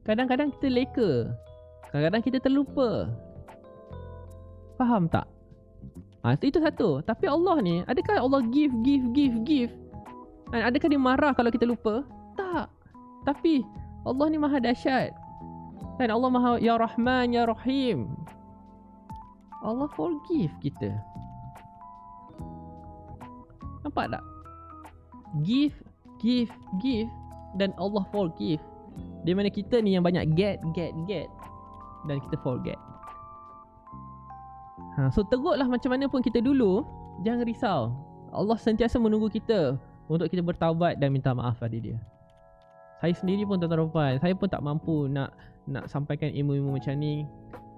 Kadang-kadang kita leka, kadang-kadang kita terlupa. Faham tak? Itu satu. Tapi Allah ni, adakah Allah give? Adakah dia marah kalau kita lupa? Tak. Tapi Allah ni maha dahsyat. Dan Allah maha Ya Rahman Ya Rahim. Allah forgive kita. Nampak tak? Give dan Allah forgive. Di mana kita ni yang banyak get dan kita forget. So teruklah macam mana pun kita dulu, jangan risau. Allah sentiasa menunggu kita untuk kita bertaubat dan minta maaf pada dia. Saya sendiri pun, tuan-tuan dan puan, saya pun tak mampu nak sampaikan ilmu-ilmu macam ni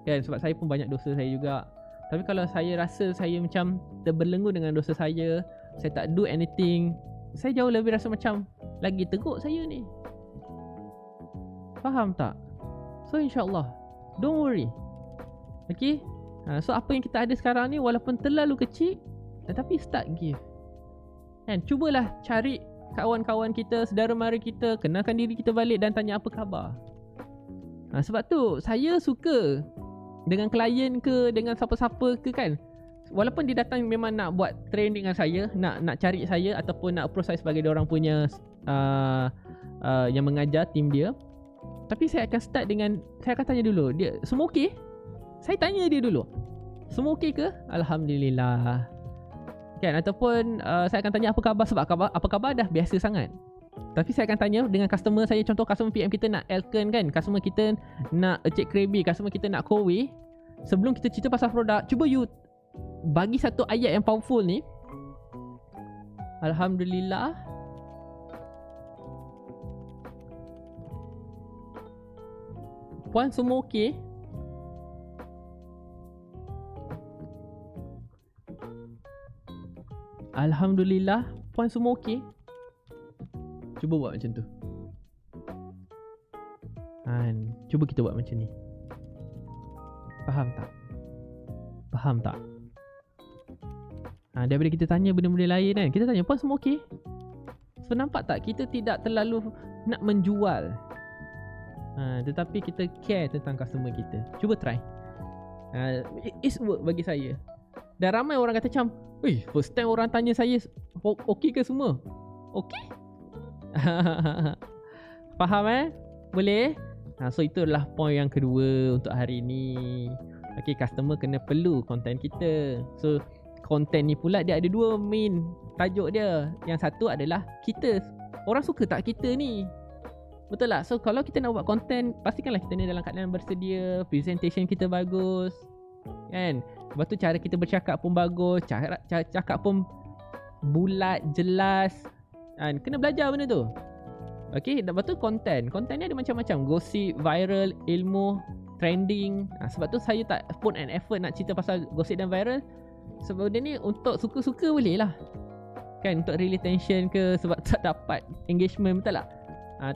kan, sebab saya pun banyak dosa saya juga. Tapi kalau saya rasa saya macam terbelenggu dengan dosa saya tak do anything, saya jauh lebih rasa macam lagi teruk saya ni. Faham tak? So insyaAllah, don't worry. Okay? So apa yang kita ada sekarang ni walaupun terlalu kecil, tetapi start give. Kan? Cubalah cari kawan-kawan kita, saudara mara kita, kenalkan diri kita balik dan tanya apa khabar. Sebab tu saya suka dengan klien ke, dengan siapa-siapa ke kan, walaupun dia datang memang nak buat training dengan saya, nak cari saya ataupun nak approach saya sebagai diorang punya yang mengajar tim dia. Tapi saya akan start dengan, saya akan tanya dulu, dia semua okey? Saya tanya dia dulu, semua okey ke? Alhamdulillah. Kan? Ataupun saya akan tanya apa khabar, sebab apa khabar dah biasa sangat. Tapi saya akan tanya dengan customer saya, contoh customer PM kita nak Elken kan, customer kita nak Encik Krabi, customer kita nak Kowe. Sebelum kita cerita pasal produk, cuba you bagi satu ayat yang powerful ni. Alhamdulillah, puan semua okey? Alhamdulillah, puan semua okey? Cuba buat macam tu. Cuba kita buat macam ni. Faham tak? Daripada kita tanya benda-benda lain kan, kita tanya puan semua okey? So nampak tak, kita tidak terlalu nak menjual, tetapi kita care tentang customer kita. Cuba try. It's work bagi saya. Dan ramai orang kata macam, first time orang tanya saya, okey ke semua? Okey? Faham Boleh? So itulah point yang kedua untuk hari ni. Okay, customer kena perlu konten kita. So konten ni pula dia ada dua main tajuk dia. Yang satu adalah kita, orang suka tak kita ni? Betul tak? So kalau kita nak buat konten, pastikanlah kita ni dalam keadaan bersedia, presentation kita bagus kan. Lepas tu cara kita bercakap pun bagus, cara cakap pun bulat, jelas kan. Kena belajar benda tu. Okay, lepas tu konten ni ada macam-macam, gosip, viral, ilmu, trending. Sebab tu saya tak put an effort nak cerita pasal gosip dan viral. Sebab benda ni untuk suka-suka boleh lah kan, untuk real attention ke, sebab tak dapat engagement, betul tak?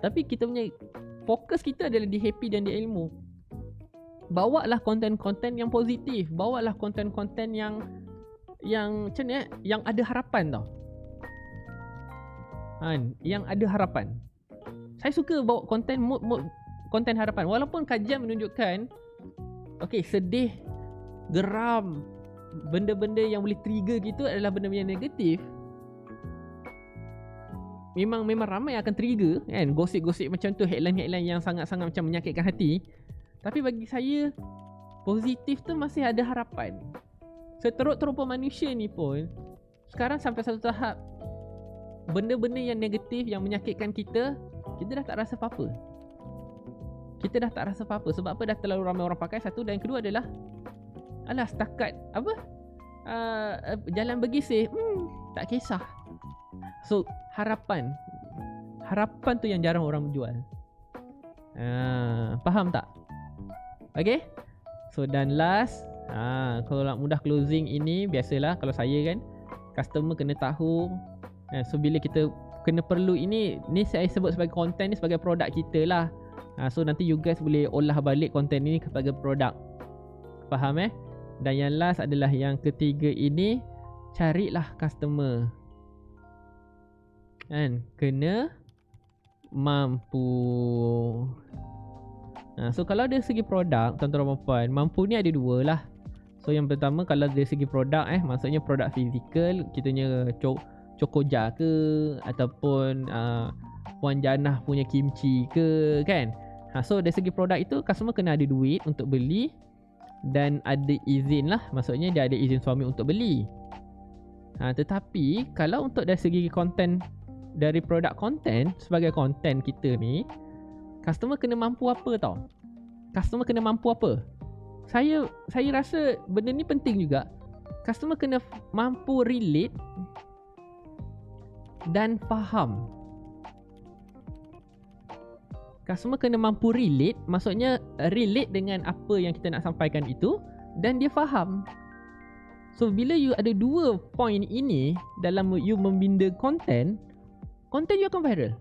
Tapi kita punya fokus kita adalah di happy dan di ilmu. Bawalah konten-konten yang positif, bawalah konten-konten yang macam ni yang ada harapan tau. Yang ada harapan. Saya suka bawa konten konten harapan. Walaupun kajian menunjukkan sedih, geram, benda-benda yang boleh trigger gitu adalah benda-benda yang negatif. Memang ramai akan trigger kan, gosip-gosip macam tu, headline-headline yang sangat-sangat macam menyakitkan hati. Tapi bagi saya, positif tu masih ada harapan. Seteruk-teruk manusia ni pun sekarang sampai satu tahap, benda-benda yang negatif, yang menyakitkan kita dah tak rasa apa-apa. Kita dah tak rasa apa-apa. Sebab apa? Dah terlalu ramai orang pakai, satu. Dan yang kedua adalah, alah setakat apa, jalan bergising, tak kisah. So harapan tu yang jarang orang jual. Faham tak? Okay. So dan last, kalau nak mudah closing ini, biasalah kalau saya kan, customer kena tahu. So bila kita kena perlu ini saya sebut sebagai konten ni, sebagai produk kita lah. So nanti you guys boleh olah balik konten ni sebagai produk. Faham Dan yang last adalah yang ketiga ini, carilah customer. Kan? Kena mampu. So kalau dari segi produk, tuan-tuan dan puan, mampu ni ada dua lah. So yang pertama, kalau dari segi produk maksudnya produk fizikal, kitanya Chokoja ke, ataupun Puan Janah punya kimchi ke, kan? So dari segi produk itu, customer kena ada duit untuk beli dan ada izin lah, maksudnya dia ada izin suami untuk beli. Tetapi kalau untuk dari segi konten, dari produk konten, sebagai konten kita ni, customer kena mampu apa tau? Customer kena mampu apa? Saya rasa benda ni penting juga. Customer kena mampu relate dan faham. Customer kena mampu relate, maksudnya relate dengan apa yang kita nak sampaikan itu, dan dia faham. So bila you ada dua point ini dalam you membina konten you akan viral.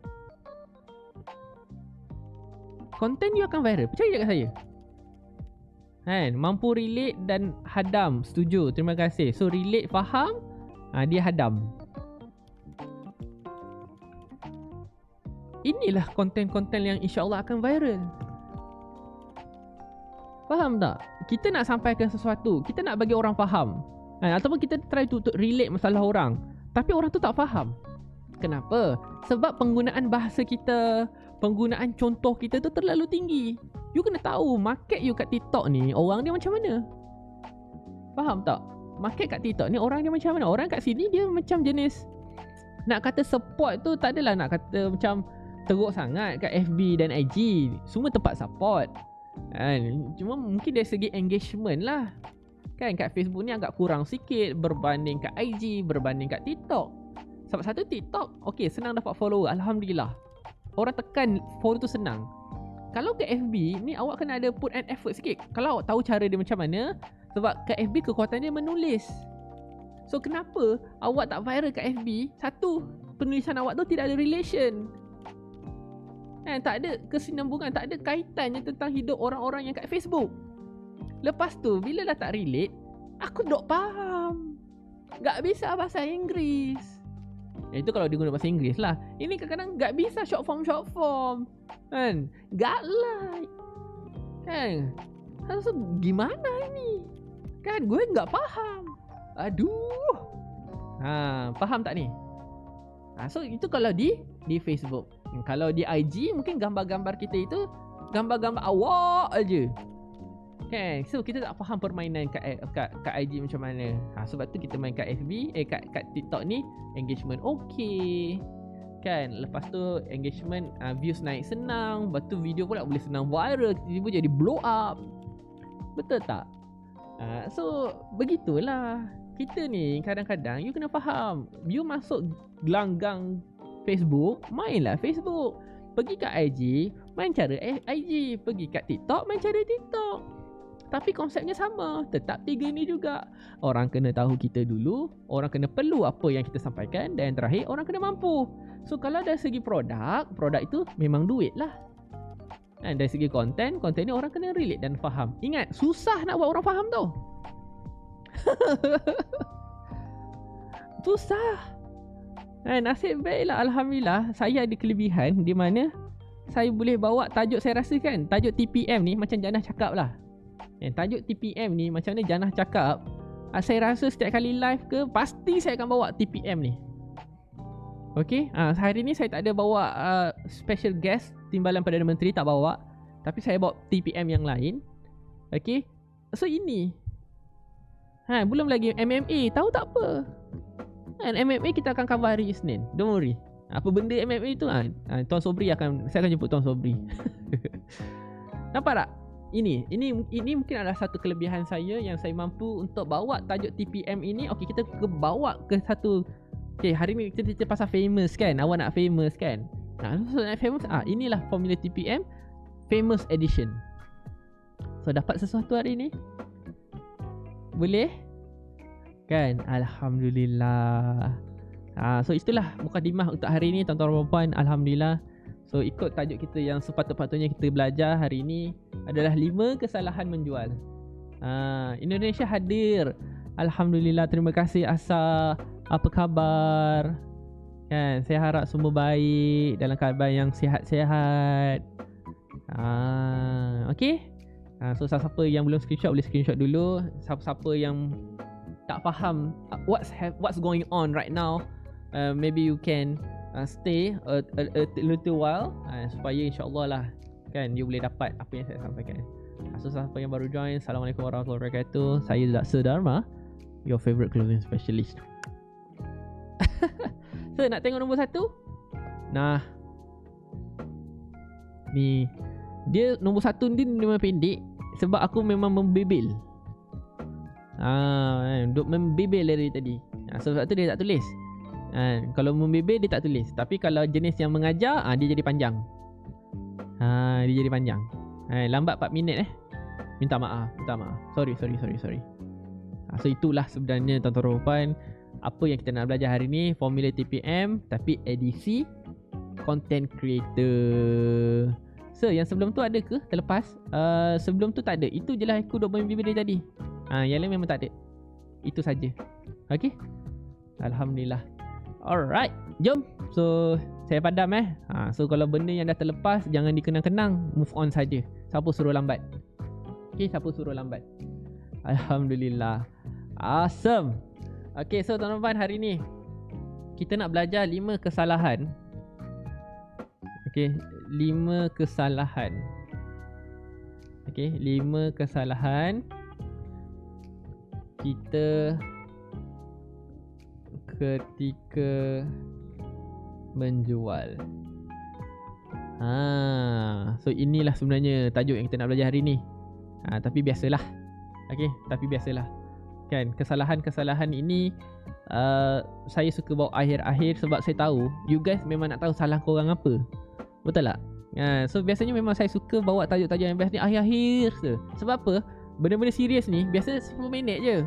Konten you akan viral. Percaya tak kat saya? Mampu relate dan hadam. Setuju. Terima kasih. So relate, faham, dia hadam. Inilah konten-konten yang insya-Allah akan viral. Faham tak? Kita nak sampaikan sesuatu, kita nak bagi orang faham, ataupun kita try to relate masalah orang, tapi orang tu tak faham. Kenapa? Sebab penggunaan bahasa kita, penggunaan contoh kita tu terlalu tinggi. You kena tahu market you kat TikTok ni, orang dia macam mana. Faham tak? Market kat TikTok ni orang dia macam mana. Orang kat sini dia macam jenis, nak kata support tu tak adalah nak kata macam teruk sangat kat FB dan IG. Semua tempat support. Cuma mungkin dari segi engagement lah, kan, kat Facebook ni agak kurang sikit berbanding kat IG, berbanding kat TikTok. Sebab satu, TikTok okay, senang dapat follower, Alhamdulillah. Orang tekan follow tu senang. Kalau kat FB ni awak kena ada put an effort sikit. Kalau awak tahu cara dia macam mana, sebab kat FB kekuatan dia menulis. So kenapa awak tak viral kat FB? Satu, penulisan awak tu tidak ada relation, tak ada kesinambungan, tak ada kaitannya tentang hidup orang-orang yang kat Facebook. Lepas tu, bila dah tak relate, aku dok faham, gak bisa bahasa Inggeris. Itu kalau dia guna bahasa Inggeris lah. Ini kadang-kadang gak bisa short form, kan? Gak like, kan? So, gimana ini? Kan gue gak faham. Aduh. Faham tak ni? So itu kalau di Facebook. Kalau di IG, mungkin gambar-gambar kita itu gambar-gambar awak aje. Okay, so kita tak faham permainan kat IG macam mana. Sebab tu kita main kat FB, kat TikTok ni engagement okay, kan. Lepas tu engagement, views naik senang. Lepas tu video pula boleh senang viral, tiba-tiba jadi blow up. Betul tak? So begitulah. Kita ni kadang-kadang you kena faham. You masuk gelanggang Facebook, mainlah Facebook. Pergi kat IG, main cara IG. Pergi kat TikTok, main cara TikTok. Tapi konsepnya sama. Tetap tiga ni juga. Orang kena tahu kita dulu, orang kena perlu apa yang kita sampaikan, dan yang terakhir, orang kena mampu. So kalau dari segi produk itu memang duit lah. Dan dari segi konten ni orang kena relate dan faham. Ingat, susah nak buat orang faham tau. Susah. Nasib baiklah, Alhamdulillah, saya ada kelebihan di mana saya boleh bawa tajuk. Saya rasa kan tajuk TPM ni macam Janah cakap lah. Tajuk TPM ni macam mana Janah cakap, saya rasa setiap kali live ke, pasti saya akan bawa TPM ni. Okay, hari ni saya tak ada bawa special guest Timbalan Perdana Menteri, tak bawa. Tapi saya bawa TPM yang lain. Okay, So ini belum lagi MMA. Tahu tak apa, MMA kita akan cover hari Isnin. Don't worry. Apa benda MMA tu Tuan Sobri saya akan jemput Tuan Sobri. Nampak tak? Ini mungkin adalah satu kelebihan saya, yang saya mampu untuk bawa tajuk TPM ini. Okey, kita bawa ke satu. Okey, hari ni kita cerita pasal famous kan. Awak nak famous kan? So nak famous, inilah formula TPM Famous Edition. So dapat sesuatu hari ni? Boleh? Kan? Alhamdulillah. So itulah mukadimah untuk hari ni, tuan-tuan dan puan. Alhamdulillah. So ikut tajuk kita yang sepatut-patutnya kita belajar hari ni adalah 5 kesalahan menjual. Indonesia hadir. Alhamdulillah. Terima kasih Asa. Apa khabar? Kan, saya harap semua baik, dalam keadaan yang sihat-sihat. Okay. So siapa yang belum screenshot boleh screenshot dulu. Siapa yang tak faham what's going on right now, maybe you can stay a little while, supaya insyaAllah lah kan you boleh dapat apa yang saya sampaikan. So siapa yang baru join, Assalamualaikum warahmatullahi wabarakatuh. Saya Zaksa Dharma, your favourite clothing specialist. So nak tengok nombor 1? Nah, ni dia nombor 1 ni memang pendek sebab aku memang membebel. Duk membebel dari tadi. Sebab tu dia tak tulis. Kalau membebel dia tak tulis. Tapi kalau jenis yang mengajar, dia jadi panjang. Dia jadi panjang. Lambat 4 minit Minta maaf. Sorry. So itulah sebenarnya tuan-tuan dan puan, apa yang kita nak belajar hari ni, formula TPM tapi edisi content creator. So yang sebelum tu ada ke terlepas? Sebelum tu tak ada. Itu je lah aku duk main bibir tadi. Yang lain memang tak ada. Itu saja. Okay, alhamdulillah. Alright, jom. So saya padam So kalau benda yang dah terlepas, jangan dikenang-kenang, move on saja. Siapa suruh lambat? Okay, siapa suruh lambat? Alhamdulillah. Awesome. Okay, so tuan-tuan, hari ni kita nak belajar 5 kesalahan. Okay, 5 kesalahan. Okay, 5 kesalahan kita ketika menjual. So inilah sebenarnya tajuk yang kita nak belajar hari ni. Tapi biasalah. Okay, tapi biasalah. Kan, kesalahan-kesalahan ini saya suka bawa akhir-akhir sebab saya tahu you guys memang nak tahu salah korang apa. Betul tak? So biasanya memang saya suka bawa tajuk-tajuk yang best ni akhir-akhir je. Sebab apa? Benda-benda serius ni biasa 10 minit je.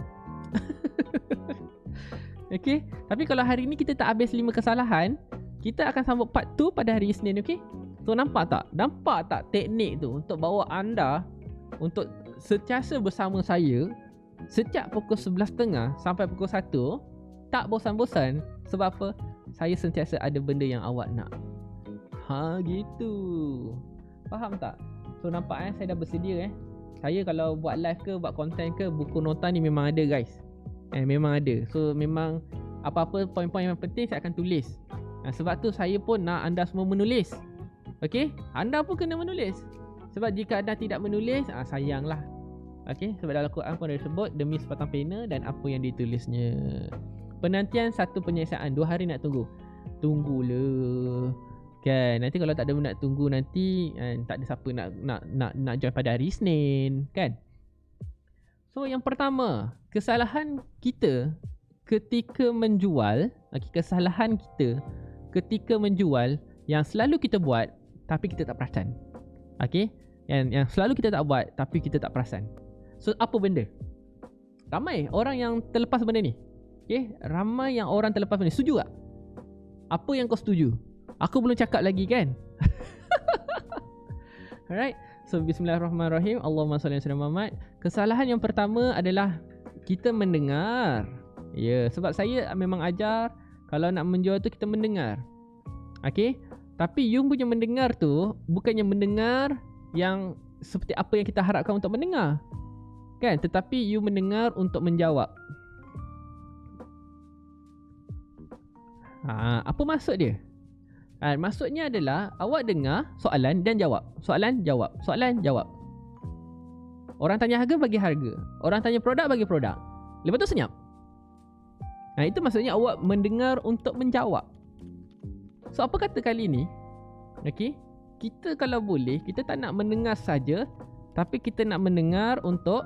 Okay, tapi kalau hari ni kita tak habis 5 kesalahan, kita akan sambung part 2 pada hari Isnin. Okay, so nampak tak teknik tu untuk bawa anda untuk sentiasa bersama saya sejak pukul 11.30 sampai pukul 1, tak bosan-bosan. Sebab apa? Saya sentiasa ada benda yang awak nak. Gitu. Faham tak? So nampak saya dah bersedia Saya kalau buat live ke, buat konten ke, buku nota ni memang ada guys. Memang ada. So memang apa-apa poin-poin yang penting saya akan tulis. Sebab tu saya pun nak anda semua menulis. Okay, anda pun kena menulis. Sebab jika anda tidak menulis, sayanglah. Okay, sebab dalam Quran pun ada sebut demi sebatang pena dan apa yang ditulisnya. Penantian satu penyiksaan, 2 hari nak tunggu. Tunggulah. Kan, nanti kalau tak ada nak tunggu nanti tak ada siapa nak join pada hari Isnin, kan? So yang pertama, kesalahan kita ketika menjual, kesalahan kita ketika menjual yang selalu kita buat tapi kita tak perasan. Okey, yang selalu kita tak buat tapi kita tak perasan. So apa benda? Ramai orang yang terlepas benda ni. Okay, ramai yang orang terlepas benda ni. Setuju tak? Apa yang kau setuju? Aku belum cakap lagi kan? Alright. So bismillahirrahmanirrahim. Allahumma salli ala Muhammad. Kesalahan yang pertama adalah kita mendengar. Sebab saya memang ajar kalau nak menjual tu kita mendengar. Okay, tapi you punya mendengar tu bukannya mendengar yang seperti apa yang kita harapkan untuk mendengar, kan? Tetapi you mendengar untuk menjawab. Apa maksud dia? Maksudnya adalah awak dengar soalan dan jawab. Soalan, jawab. Soalan, jawab. Orang tanya harga, bagi harga. Orang tanya produk, bagi produk. Lepas tu senyap. Itu maksudnya awak mendengar untuk menjawab. So apa kata kali ni, okay, kita kalau boleh, kita tak nak mendengar saja, tapi kita nak mendengar untuk,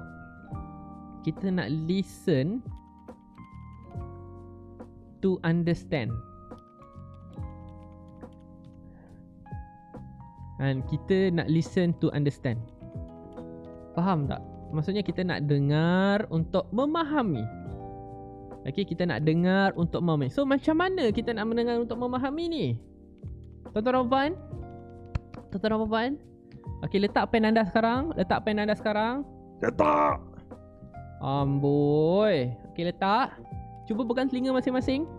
kita nak listen to understand. And kita nak listen to understand. Faham tak? Maksudnya kita nak dengar untuk memahami. Okay, kita nak dengar untuk memahami. So macam mana kita nak mendengar untuk memahami ni? Tuan-tuan Puan? Tuan-tuan Puan? Okay, letak pen anda sekarang. Letak pen anda sekarang. Letak! Amboi. Okay, letak. Cuba pegang telinga masing-masing.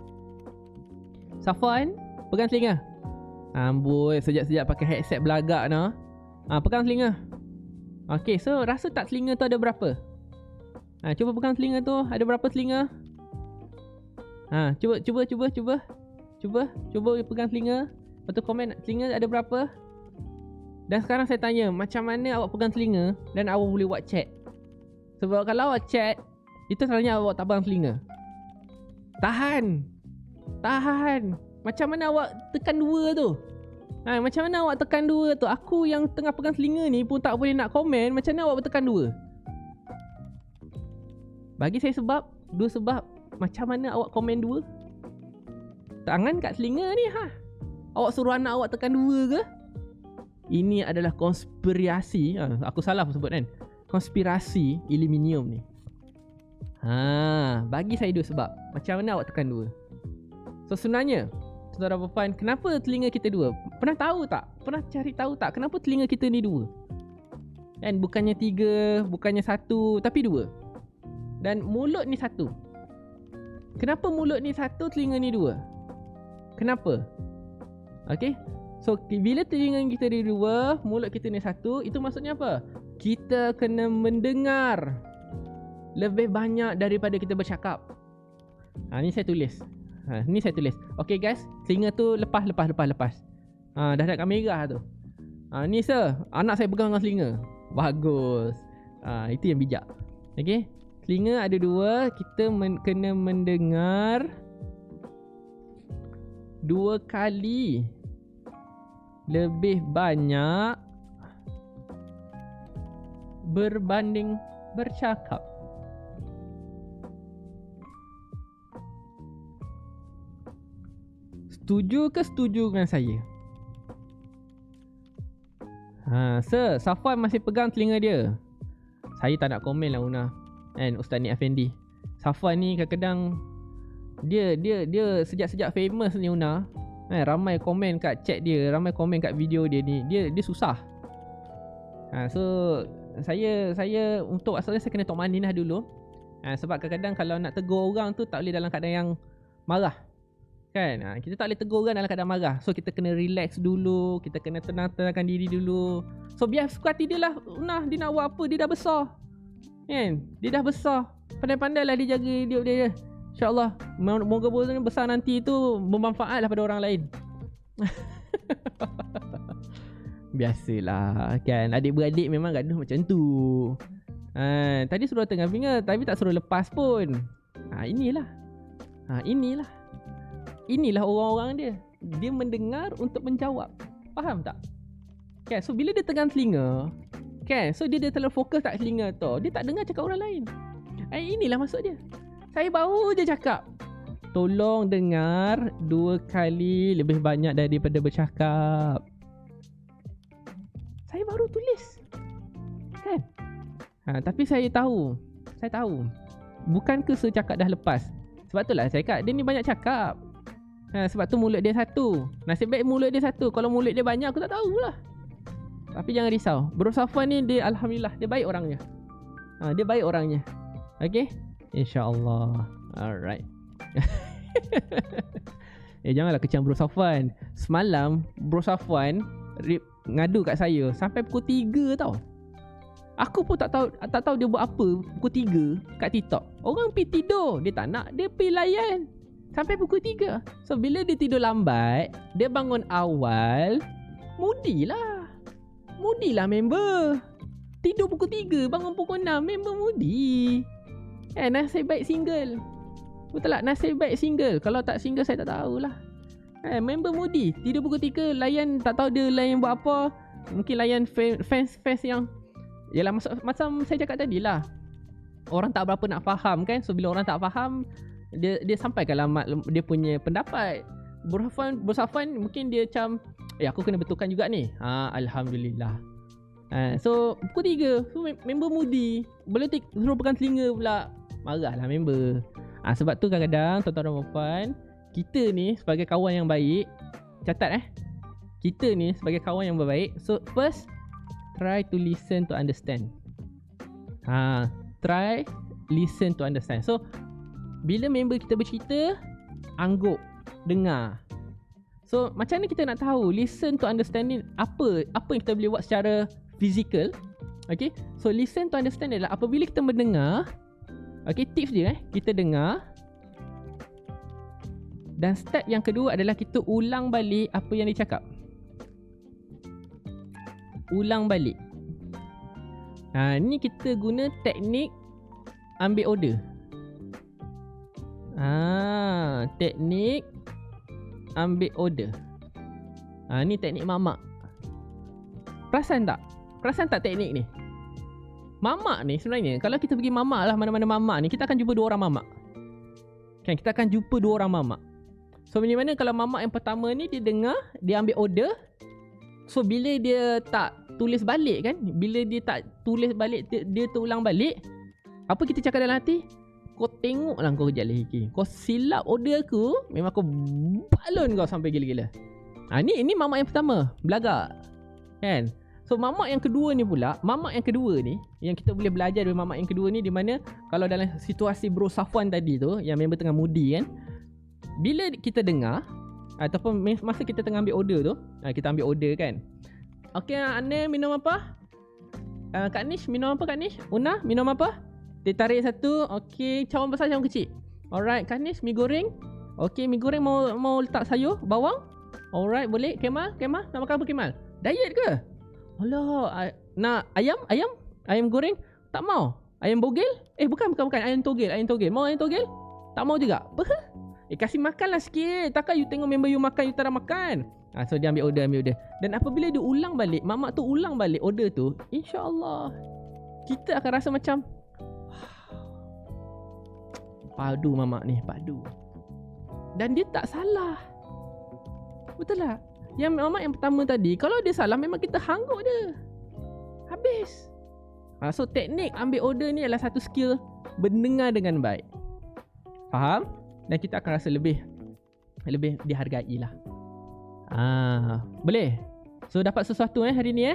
Safwan, pegang telinga. Amboi, sejak-sejak pakai headset belagak no. Pegang telinga. Okay, so rasa tak telinga tu ada berapa? Cuba pegang telinga tu, ada berapa telinga? Cuba pegang telinga. Lepas tu komen telinga ada berapa? Dan sekarang saya tanya, macam mana awak pegang telinga dan awak boleh buat chat? Sebab kalau awak chat, itu sebenarnya awak tak pegang telinga. Tahan. Macam mana awak tekan dua tu? Macam mana awak tekan dua tu? Aku yang tengah pegang telinga ni pun tak boleh nak komen. Macam mana awak tekan dua? Bagi saya dua sebab. Macam mana awak komen dua? Tangan kat telinga ni awak suruh anak awak tekan dua ke? Ini adalah konspirasi. Aku salah sebut kan? Konspirasi aluminium ni. Bagi saya dua sebab. Macam mana awak tekan dua? So sebenarnya, saudara Puan, kenapa telinga kita dua? Pernah tahu tak? Pernah cari tahu tak kenapa telinga kita ni dua? Kan bukannya tiga, bukannya satu, tapi dua. Dan mulut ni satu. Kenapa mulut ni satu, telinga ni dua? Kenapa? Okay. So bila telinga kita ni dua, mulut kita ni satu, itu maksudnya apa? Kita kena mendengar lebih banyak daripada kita bercakap. Ni saya tulis. Ni saya tulis. Okay guys, telinga tu lepas. Dah dekat merah tu. Ni sir, anak saya pegang dengan telinga. Bagus. Itu yang bijak. Okay. Telinga ada dua. Kita kena mendengar dua kali lebih banyak berbanding bercakap. Setuju ke setuju dengan saya? Sir, Safwan masih pegang telinga dia. Saya tak nak komen lah Una and Ustaz Nik Effendi. Safwan ni kadang-kadang Dia sejak famous ni Una. Ramai komen kat chat dia, ramai komen kat video dia ni. Dia susah. So saya untuk asalnya saya kena tok maninah dulu. Sebab kadang-kadang kalau nak tegur orang tu tak boleh dalam keadaan yang marah. Kan? Kita tak boleh tegur orang dalam keadaan marah. So kita kena relax dulu, kita kena tenangkan diri dulu. So biar suka hati dia lah. Nah, dia nak buat apa? Dia dah besar. Kan? Dia dah besar. Pandai-pandai lah dia jaga hidup dia. InsyaAllah. Moga-moga besar nanti tu bermanfaat lah pada orang lain. Biasalah kan. Adik-beradik memang gaduh macam tu. Tadi suruh tengah finger, tapi tak suruh lepas pun. Inilah orang-orang dia. Dia mendengar untuk menjawab. Faham tak? Okay, so bila dia tegang telinga, kan, so dia terlalu fokus tak telinga tu, dia tak dengar cakap orang lain. Inilah maksud dia. Saya baru je cakap, tolong dengar 2 kali lebih banyak daripada bercakap. Saya baru tulis, kan? Tapi saya tahu bukan ke secakap dah lepas. Sebab itulah saya cakap dia ni banyak cakap. Sebab tu mulut dia satu. Nasib baik mulut dia satu. Kalau mulut dia banyak aku tak tahulah. Tapi jangan risau, Bro Safwan ni dia alhamdulillah dia baik orangnya. Dia baik orangnya. Okay, InsyaAllah. Alright. Janganlah kecam Bro Safwan. Semalam Bro Safwan ngadu kat saya sampai pukul 3 tau. Aku pun tak tahu dia buat apa pukul 3 kat TikTok. Orang pergi tidur, dia tak nak, dia pergi layan sampai pukul 3. So bila dia tidur lambat, dia bangun awal, mudilah member. tidur pukul 3, bangun pukul 6, member mudi. Nasib baik single. Betul tak? Nasib baik single. Kalau tak single saya tak tahulah. Member mudi, tidur pukul 3, layan tak tahu dia layan buat apa. Mungkin layan fans yang yalah macam saya cakap tadi lah. Orang tak berapa nak faham kan. So bila orang tak faham, dia sampaikanlah dia punya pendapat. Bersafan mungkin dia macam aku kena betulkan juga ni. Alhamdulillah. So pukul 3, so member mudi. Boleh suruh pegang telinga pula. Marahlah member. Sebab tu kadang-kadang tuan-tuan dan puan, kita ni sebagai kawan yang baik, catat kita ni sebagai kawan yang baik, so first try to listen to understand. Try listen to understand. So bila member kita bercerita, angguk, dengar. So macam mana kita nak tahu listen to understand ni apa yang kita boleh buat secara fizikal? Okay, so listen to understand adalah apabila kita mendengar. Okay, tips dia kita dengar. Dan step yang kedua adalah kita ulang balik apa yang dia cakap. Ulang balik. Ni kita guna teknik ambil order. Teknik ambil order. Ni teknik mamak. Perasan tak teknik ni? Mamak ni sebenarnya, kalau kita pergi mamak lah, mana-mana mamak ni, kita akan jumpa 2 orang mamak. Kan, kita akan jumpa 2 orang mamak. So macam mana kalau mamak yang pertama ni dia dengar, dia ambil order. So bila dia tak tulis balik kan, bila dia tak tulis balik, dia terulang balik, apa kita cakap dalam hati? Kau tengoklah kau kejap lagi, kau silap order aku, memang kau balon kau sampai gila-gila. Ni mamak yang pertama, belagak kan. So mamak yang kedua ni pula, mamak yang kedua ni yang kita boleh belajar dari mamak yang kedua ni, di mana kalau dalam situasi Bro Safwan tadi tu, yang member tengah mudi kan, bila kita dengar ataupun masa kita tengah ambil order tu, kita ambil order kan. Okey, Ane minum apa? Kak Nish minum apa Kak Nish? Una minum apa? Dia tarik satu. Okey, cawan besar cawan kecil. Alright, Kak Nish mi goreng. Okey, mi goreng mau letak sayur, bawang. Alright, boleh. Kemal, nak makan apa Kemal? Diet ke? Alah, nak ayam goreng? Tak mau. Ayam bogel? Bukan. Ayam togel. Mau ayam togel? Tak mau juga. Apa? Kasih makanlah sikit. Takkan you tengok member you makan, you tak nak makan. So dia ambil order. Dan apabila dia ulang balik, mamak tu ulang balik order tu, InsyaAllah kita akan rasa macam padu mamak ni, padu. Dan dia tak salah. Betul tak? Yang mamak yang pertama tadi, kalau dia salah, memang kita hangguk dia, habis. So teknik ambil order ni adalah satu skill mendengar dengan baik. Faham? Dan kita akan rasa lebih dihargai lah. Boleh? So dapat sesuatu hari ni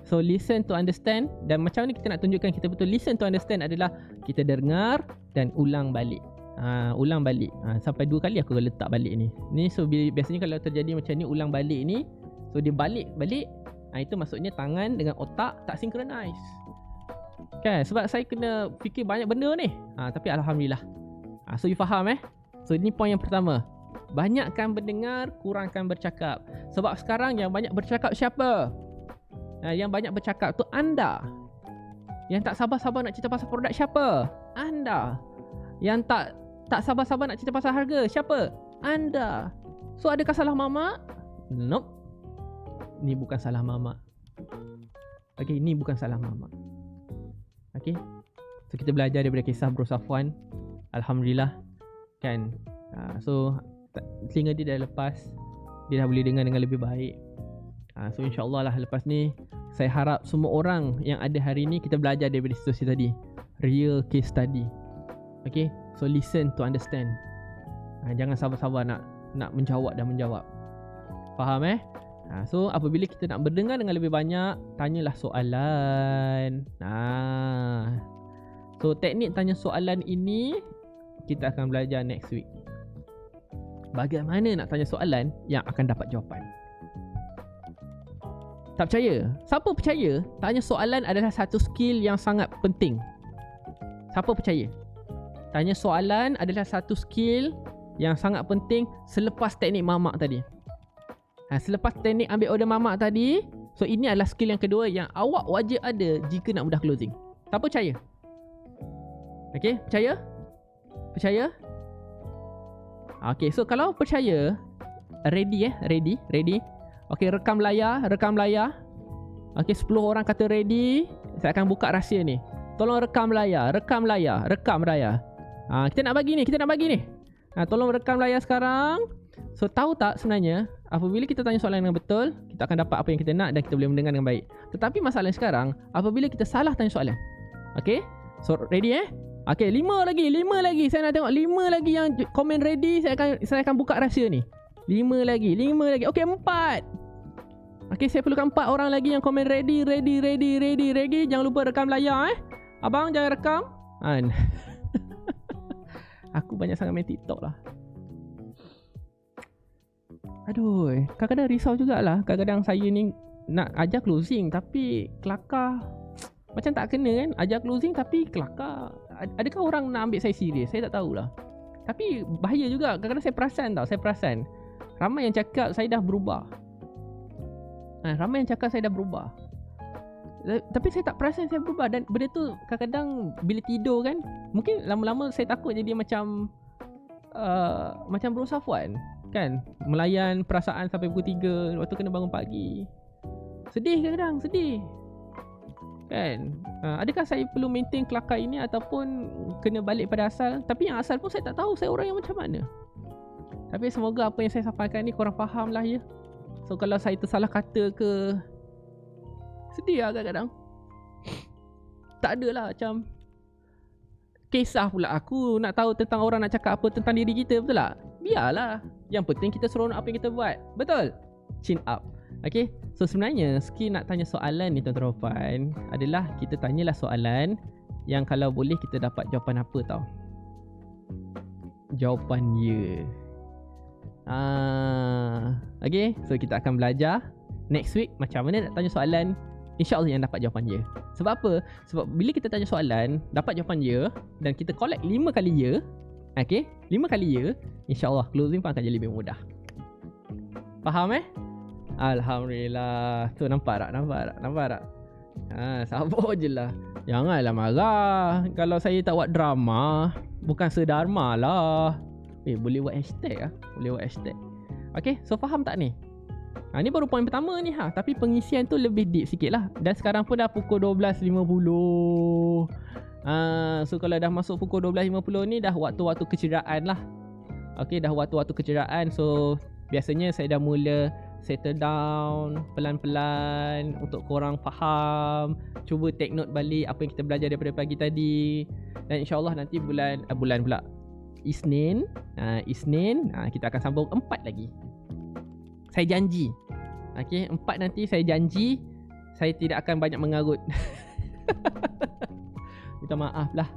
So listen to understand. Dan macam ni kita nak tunjukkan kita betul listen to understand adalah kita dengar dan ulang balik. Ulang balik. Sampai 2 kali aku letak balik ni. So biasanya kalau terjadi macam ni, ulang balik ni, so dia balik. Itu maksudnya tangan dengan otak tak synchronize. Kan? Sebab saya kena fikir banyak benda ni. Tapi Alhamdulillah. So you faham So ini poin yang pertama. Banyakkan berdengar, kurangkan bercakap. Sebab sekarang yang banyak bercakap siapa? Yang banyak bercakap tu anda. Yang tak sabar-sabar nak cerita pasal produk siapa? Anda. Yang tak sabar-sabar nak cerita pasal harga siapa? Anda. So adakah salah mamak? Nope. Ni bukan salah mamak. Okay, ni bukan salah mamak. Okay. So kita belajar daripada kisah Bro Safwan. Alhamdulillah. Kan. So telinga dia dah lepas. Dia dah boleh dengar dengan lebih baik. So insyaAllah lah lepas ni, saya harap semua orang yang ada hari ni, kita belajar daripada situasi tadi. Real case study. Okay. So listen to understand. Jangan sabar-sabar nak menjawab dan menjawab. Faham So apabila kita nak berdengar dengan lebih banyak, tanyalah soalan. So teknik tanya soalan ini kita akan belajar next week. Bagaimana nak tanya soalan yang akan dapat jawapan. Tak percaya? Siapa percaya tanya soalan adalah satu skill yang sangat penting? Siapa percaya? Tanya soalan adalah satu skill yang sangat penting selepas teknik mamak tadi. Selepas teknik ambil order mamak tadi, So ini adalah skill yang kedua yang awak wajib ada jika nak mudah closing. Siapa percaya? Okay, percaya? Percaya? Okay, so kalau percaya, ready. Okay, rekam layar. Okay, 10 orang kata ready. Saya akan buka rahsia ni. Tolong rekam layar. Kita nak bagi ni. Tolong rekam layar sekarang. So tahu tak sebenarnya, apabila kita tanya soalan yang betul, kita akan dapat apa yang kita nak dan kita boleh mendengar dengan baik. Tetapi masalahnya sekarang, apabila kita salah tanya soalan. Okay, so ready Okay, 5 lagi. Saya nak tengok 5 lagi yang komen ready. Saya akan buka rahsia ni. 5 lagi. Okay, 4. Okay, saya perlukan 4 orang lagi yang komen ready. Jangan lupa rekam layar Abang jangan rekam. Aku banyak sangat main TikTok lah. Aduh, kadang-kadang risau jugalah. Kadang-kadang saya ni nak ajar closing tapi kelakar. Macam tak kena kan. Ajar closing tapi kelakar. Adakah orang nak ambil saya serius? Saya tak tahulah. Tapi bahaya juga. Kadang-kadang saya perasan ramai yang cakap saya dah berubah. Tapi saya tak perasan saya berubah. Dan benda tu kadang-kadang bila tidur kan, mungkin lama-lama saya takut jadi macam Berusafuan kan, melayan perasaan sampai pukul 3, lepas tu kena bangun pagi. Sedih kadang-kadang, kan. Adakah saya perlu maintain kelakar ini ataupun kena balik pada asal? Tapi yang asal pun saya tak tahu saya orang yang macam mana. Tapi semoga apa yang saya sampaikan ni korang faham lah ya. So kalau saya tersalah kata ke, sedih lah kadang-kadang. Tak adalah macam kisah pula aku nak tahu tentang orang nak cakap apa tentang diri kita, betul tak? Biarlah. Yang penting kita seronok apa yang kita buat. Betul? Chin up. Okay, so sebenarnya skill nak tanya soalan ni tuan-tuan Puan adalah kita tanyalah soalan yang kalau boleh kita dapat jawapan apa tau. Jawapan ya. Okay, so kita akan belajar next week macam mana nak tanya soalan. InsyaAllah yang dapat jawapan ya. Sebab apa? Sebab bila kita tanya soalan dapat jawapan ya dan kita collect 5 kali ya, okay, 5 kali ya, InsyaAllah closing pun akan jadi lebih mudah. Faham Alhamdulillah. Tu nampak tak? Sabar je lah. Janganlah marah kalau saya tak buat drama. Bukan sedharma lah. Boleh buat hashtag Okay, so faham tak ni? Ni baru poin pertama ni tapi pengisian tu lebih deep sikit lah. Dan sekarang pun dah pukul 12.50. So kalau dah masuk pukul 12.50 ni dah waktu-waktu keceriaan lah. Okay, dah waktu-waktu keceriaan. So biasanya saya dah mula settle down pelan-pelan untuk korang faham. Cuba take note balik apa yang kita belajar daripada pagi tadi. Dan insyaAllah nanti bulan pula Isnin kita akan sambung 4 lagi. Saya janji. Okay, 4 nanti saya janji saya tidak akan banyak mengarut. Minta maaf lah.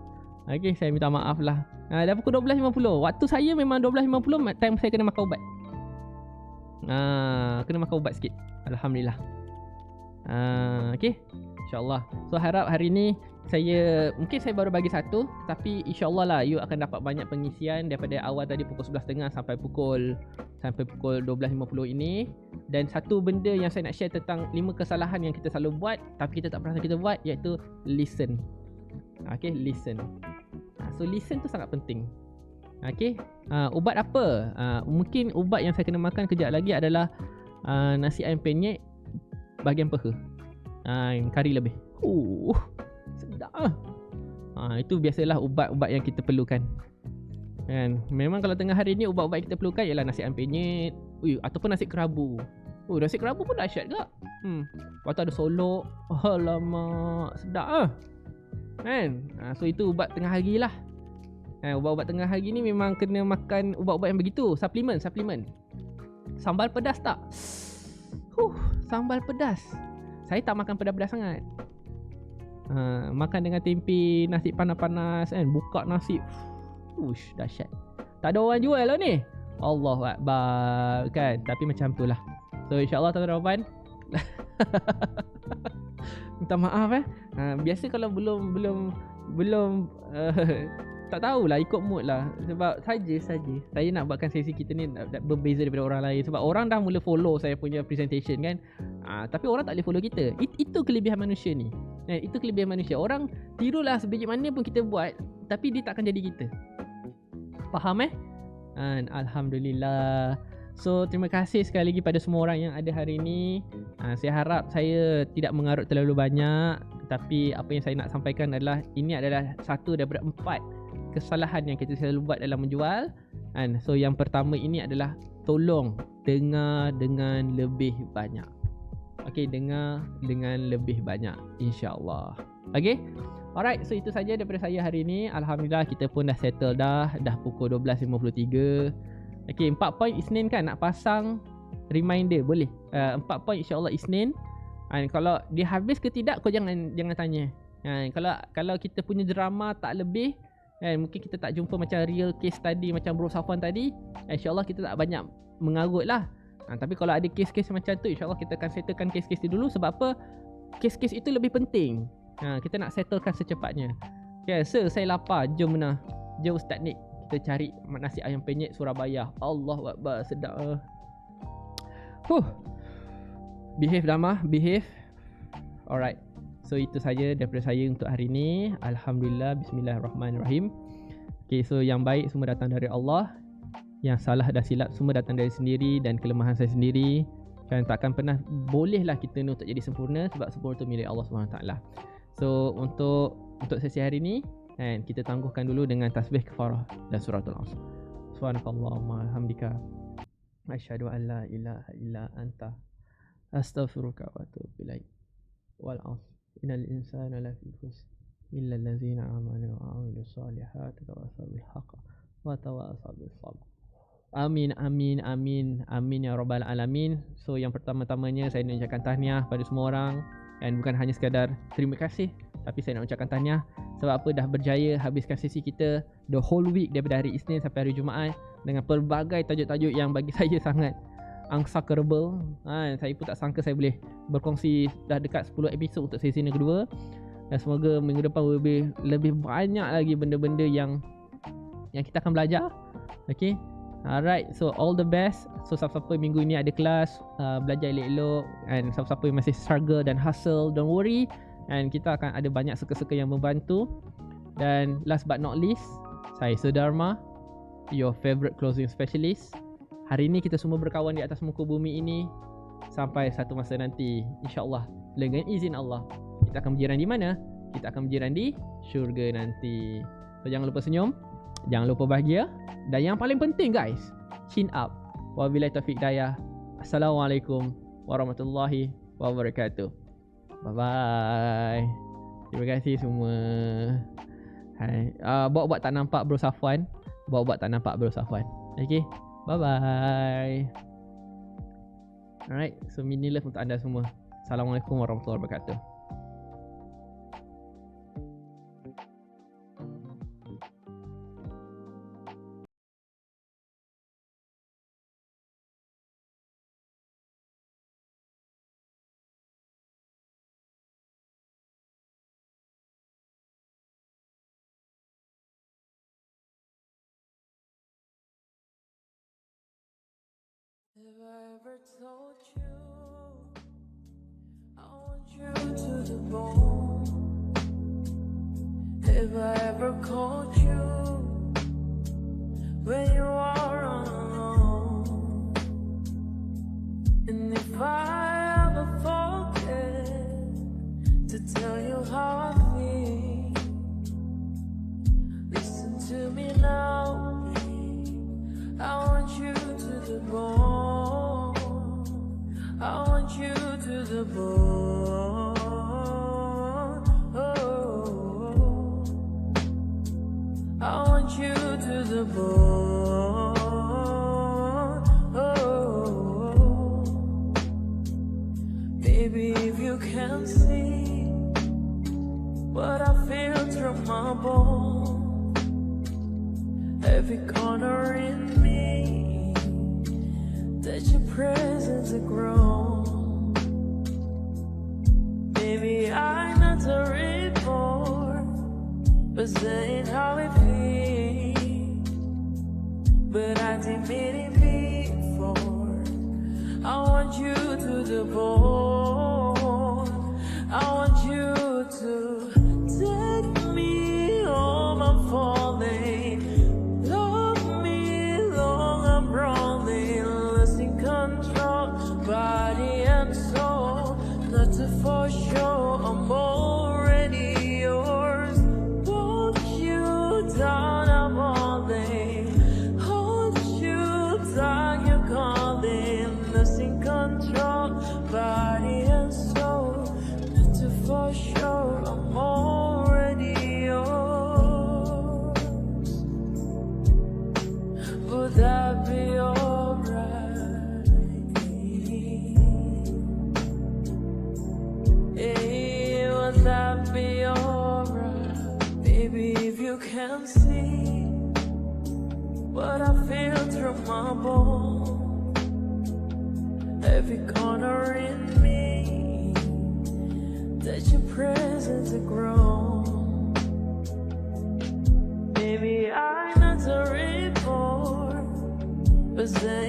Okay, saya minta maaf lah. Dah pukul 12.50. Waktu saya memang 12.50. Time saya kena makan ubat. Kena makan ubat sikit. Alhamdulillah. Okay, InsyaAllah. So harap hari ni mungkin saya baru bagi satu, tapi insyaAllah lah you akan dapat banyak pengisian daripada awal tadi pukul 11.30 sampai pukul 12.50 ini. Dan satu benda yang saya nak share tentang 5 kesalahan yang kita selalu buat tapi kita tak perasan kita buat, iaitu listen. Okay, listen. So listen tu sangat penting. Okay, ubat apa? Mungkin ubat yang saya kena makan kejap lagi adalah nasi ayam penyet bahagian peha, kari lebih. Sedap. Itu biasalah ubat-ubat yang kita perlukan kan. Memang kalau tengah hari ni ubat-ubat yang kita perlukan ialah nasi ayam penyet ataupun nasi kerabu. Nasi kerabu pun dahsyat gak. Lepas tu ada solok. Alamak, sedap kan. So itu ubat tengah hari lah. Ubat-ubat tengah hari ni memang kena makan ubat-ubat yang begitu. Suplemen. Sambal pedas tak? Sambal pedas. Saya tak makan pedas-pedas sangat. Makan dengan tempe, nasi panas-panas kan. Buka nasi. Dahsyat. Tak ada orang jual lah ni. Allahu Akbar kan. Tapi macam tu lah. So insyaAllah tuan-tuan minta maaf biasa kalau belum tak tahulah, ikut mood lah. Sebab saja saya nak buatkan sesi kita ni berbeza daripada orang lain. Sebab orang dah mula follow saya punya presentation kan. Tapi orang tak boleh follow kita. Itu kelebihan manusia ni. Itu kelebihan manusia. Orang tirulah sebiji mana pun kita buat, tapi dia tak akan jadi kita. Faham Alhamdulillah. So terima kasih sekali lagi pada semua orang yang ada hari ini. Saya harap saya tidak mengarut terlalu banyak, tapi apa yang saya nak sampaikan adalah ini adalah satu daripada 4 kesalahan yang kita selalu buat dalam menjual. So yang pertama ini adalah tolong dengar dengan lebih banyak. Okay, dengar dengan lebih banyak, insya-Allah. Okay, alright, so itu saja daripada saya hari ini. Alhamdulillah kita pun dah settle dah pukul 12.53. Okay, 4 poin Isnin kan nak pasang reminder, boleh. 4 poin insya-Allah Isnin. Kalau dia habis ke tidak, kau jangan tanya. Kalau kita punya drama tak lebih, mungkin kita tak jumpa macam real case tadi, macam Bro Safwan tadi, insya-Allah kita tak banyak mengarut lah. Tapi kalau ada kes-kes macam tu, insya-Allah kita akan settlekan kes-kes tu dulu. Sebab apa? Kes-kes itu lebih penting. Kita nak settlekan secepatnya. Okay, saya lapar. Jom Ustaz Nick, kita cari nasi ayam penyet Surabaya. Allahu Akbar, sedap. Behave Dama, behave. Alright, so itu saja daripada saya untuk hari ini. Alhamdulillah, bismillahirrahmanirrahim. Okay, so yang baik semua datang dari Allah, yang salah dan silap semua datang dari sendiri dan kelemahan saya sendiri. Dan takkan pernah bolehlah kita ni untuk jadi sempurna, sebab sempurna tu milik Allah SWT. So untuk sesi hari ni, kita tangguhkan dulu dengan tasbih kafarah dan suratul Asr. Subhanakallahumma hamdika asyhadu an la ilaha illa anta astaghfiruka wa atubu ilaik. Wal 'asr innal insana lafi khusr illa allazina amanu wa 'amilus solihati wa tawasaw bil haqq wa tawasaw bis sabr. Amin amin amin amin ya rabbal alamin. So yang pertama-tamanya saya nak ucapkan tahniah pada semua orang, dan bukan hanya sekadar terima kasih, tapi saya nak ucapkan tahniah sebab apa dah berjaya habiskan sesi kita the whole week daripada hari Isnin sampai hari Jumaat dengan pelbagai tajuk-tajuk yang bagi saya sangat unsuckable. Saya pun tak sangka saya boleh berkongsi dah dekat 10 episod untuk sesi yang kedua, dan semoga minggu depan lebih banyak lagi benda-benda yang kita akan belajar. Okay, alright, so all the best. So siapa-siapa minggu ini ada kelas, belajar elok-elok, and siapa-siapa yang masih struggle dan hustle, don't worry, and kita akan ada banyak suka-suka yang membantu. Dan last but not least, saya Sudharma, your favorite closing specialist. Hari ini kita semua berkawan di atas muka bumi ini sampai satu masa nanti, insya-Allah dengan izin Allah kita akan berjiran di mana? Kita akan berjiran di syurga nanti. So jangan lupa senyum, jangan lupa bahagia, dan yang paling penting guys, chin up. Wabillahi taufiq hidayah. Assalamualaikum warahmatullahi wabarakatuh. Bye bye. Terima kasih semua. Hai. Buat tak nampak Bro Safwan. Buat tak nampak Bro Safwan. Okay. Bye bye. Alright, so mini love untuk anda semua. Assalamualaikum warahmatullahi wabarakatuh. Have I ever told you I want you to the bone? Have I ever called you when you are alone? And if I ever forget to tell you how I feel, listen to me now, babe. I want you to the bone. I want you to the bone. Oh, I want you to the bone. Oh, baby, if you can see what I feel through my bone, every corner in me, that your presence has grown. Baby, I'm not a report, but saying how it feels. But I didn't mean it before. I want you to the bone. life be alright? Baby, if you can see what I feel through my bones, every corner in me, that your presence has grown. Baby, I'm not a report, but say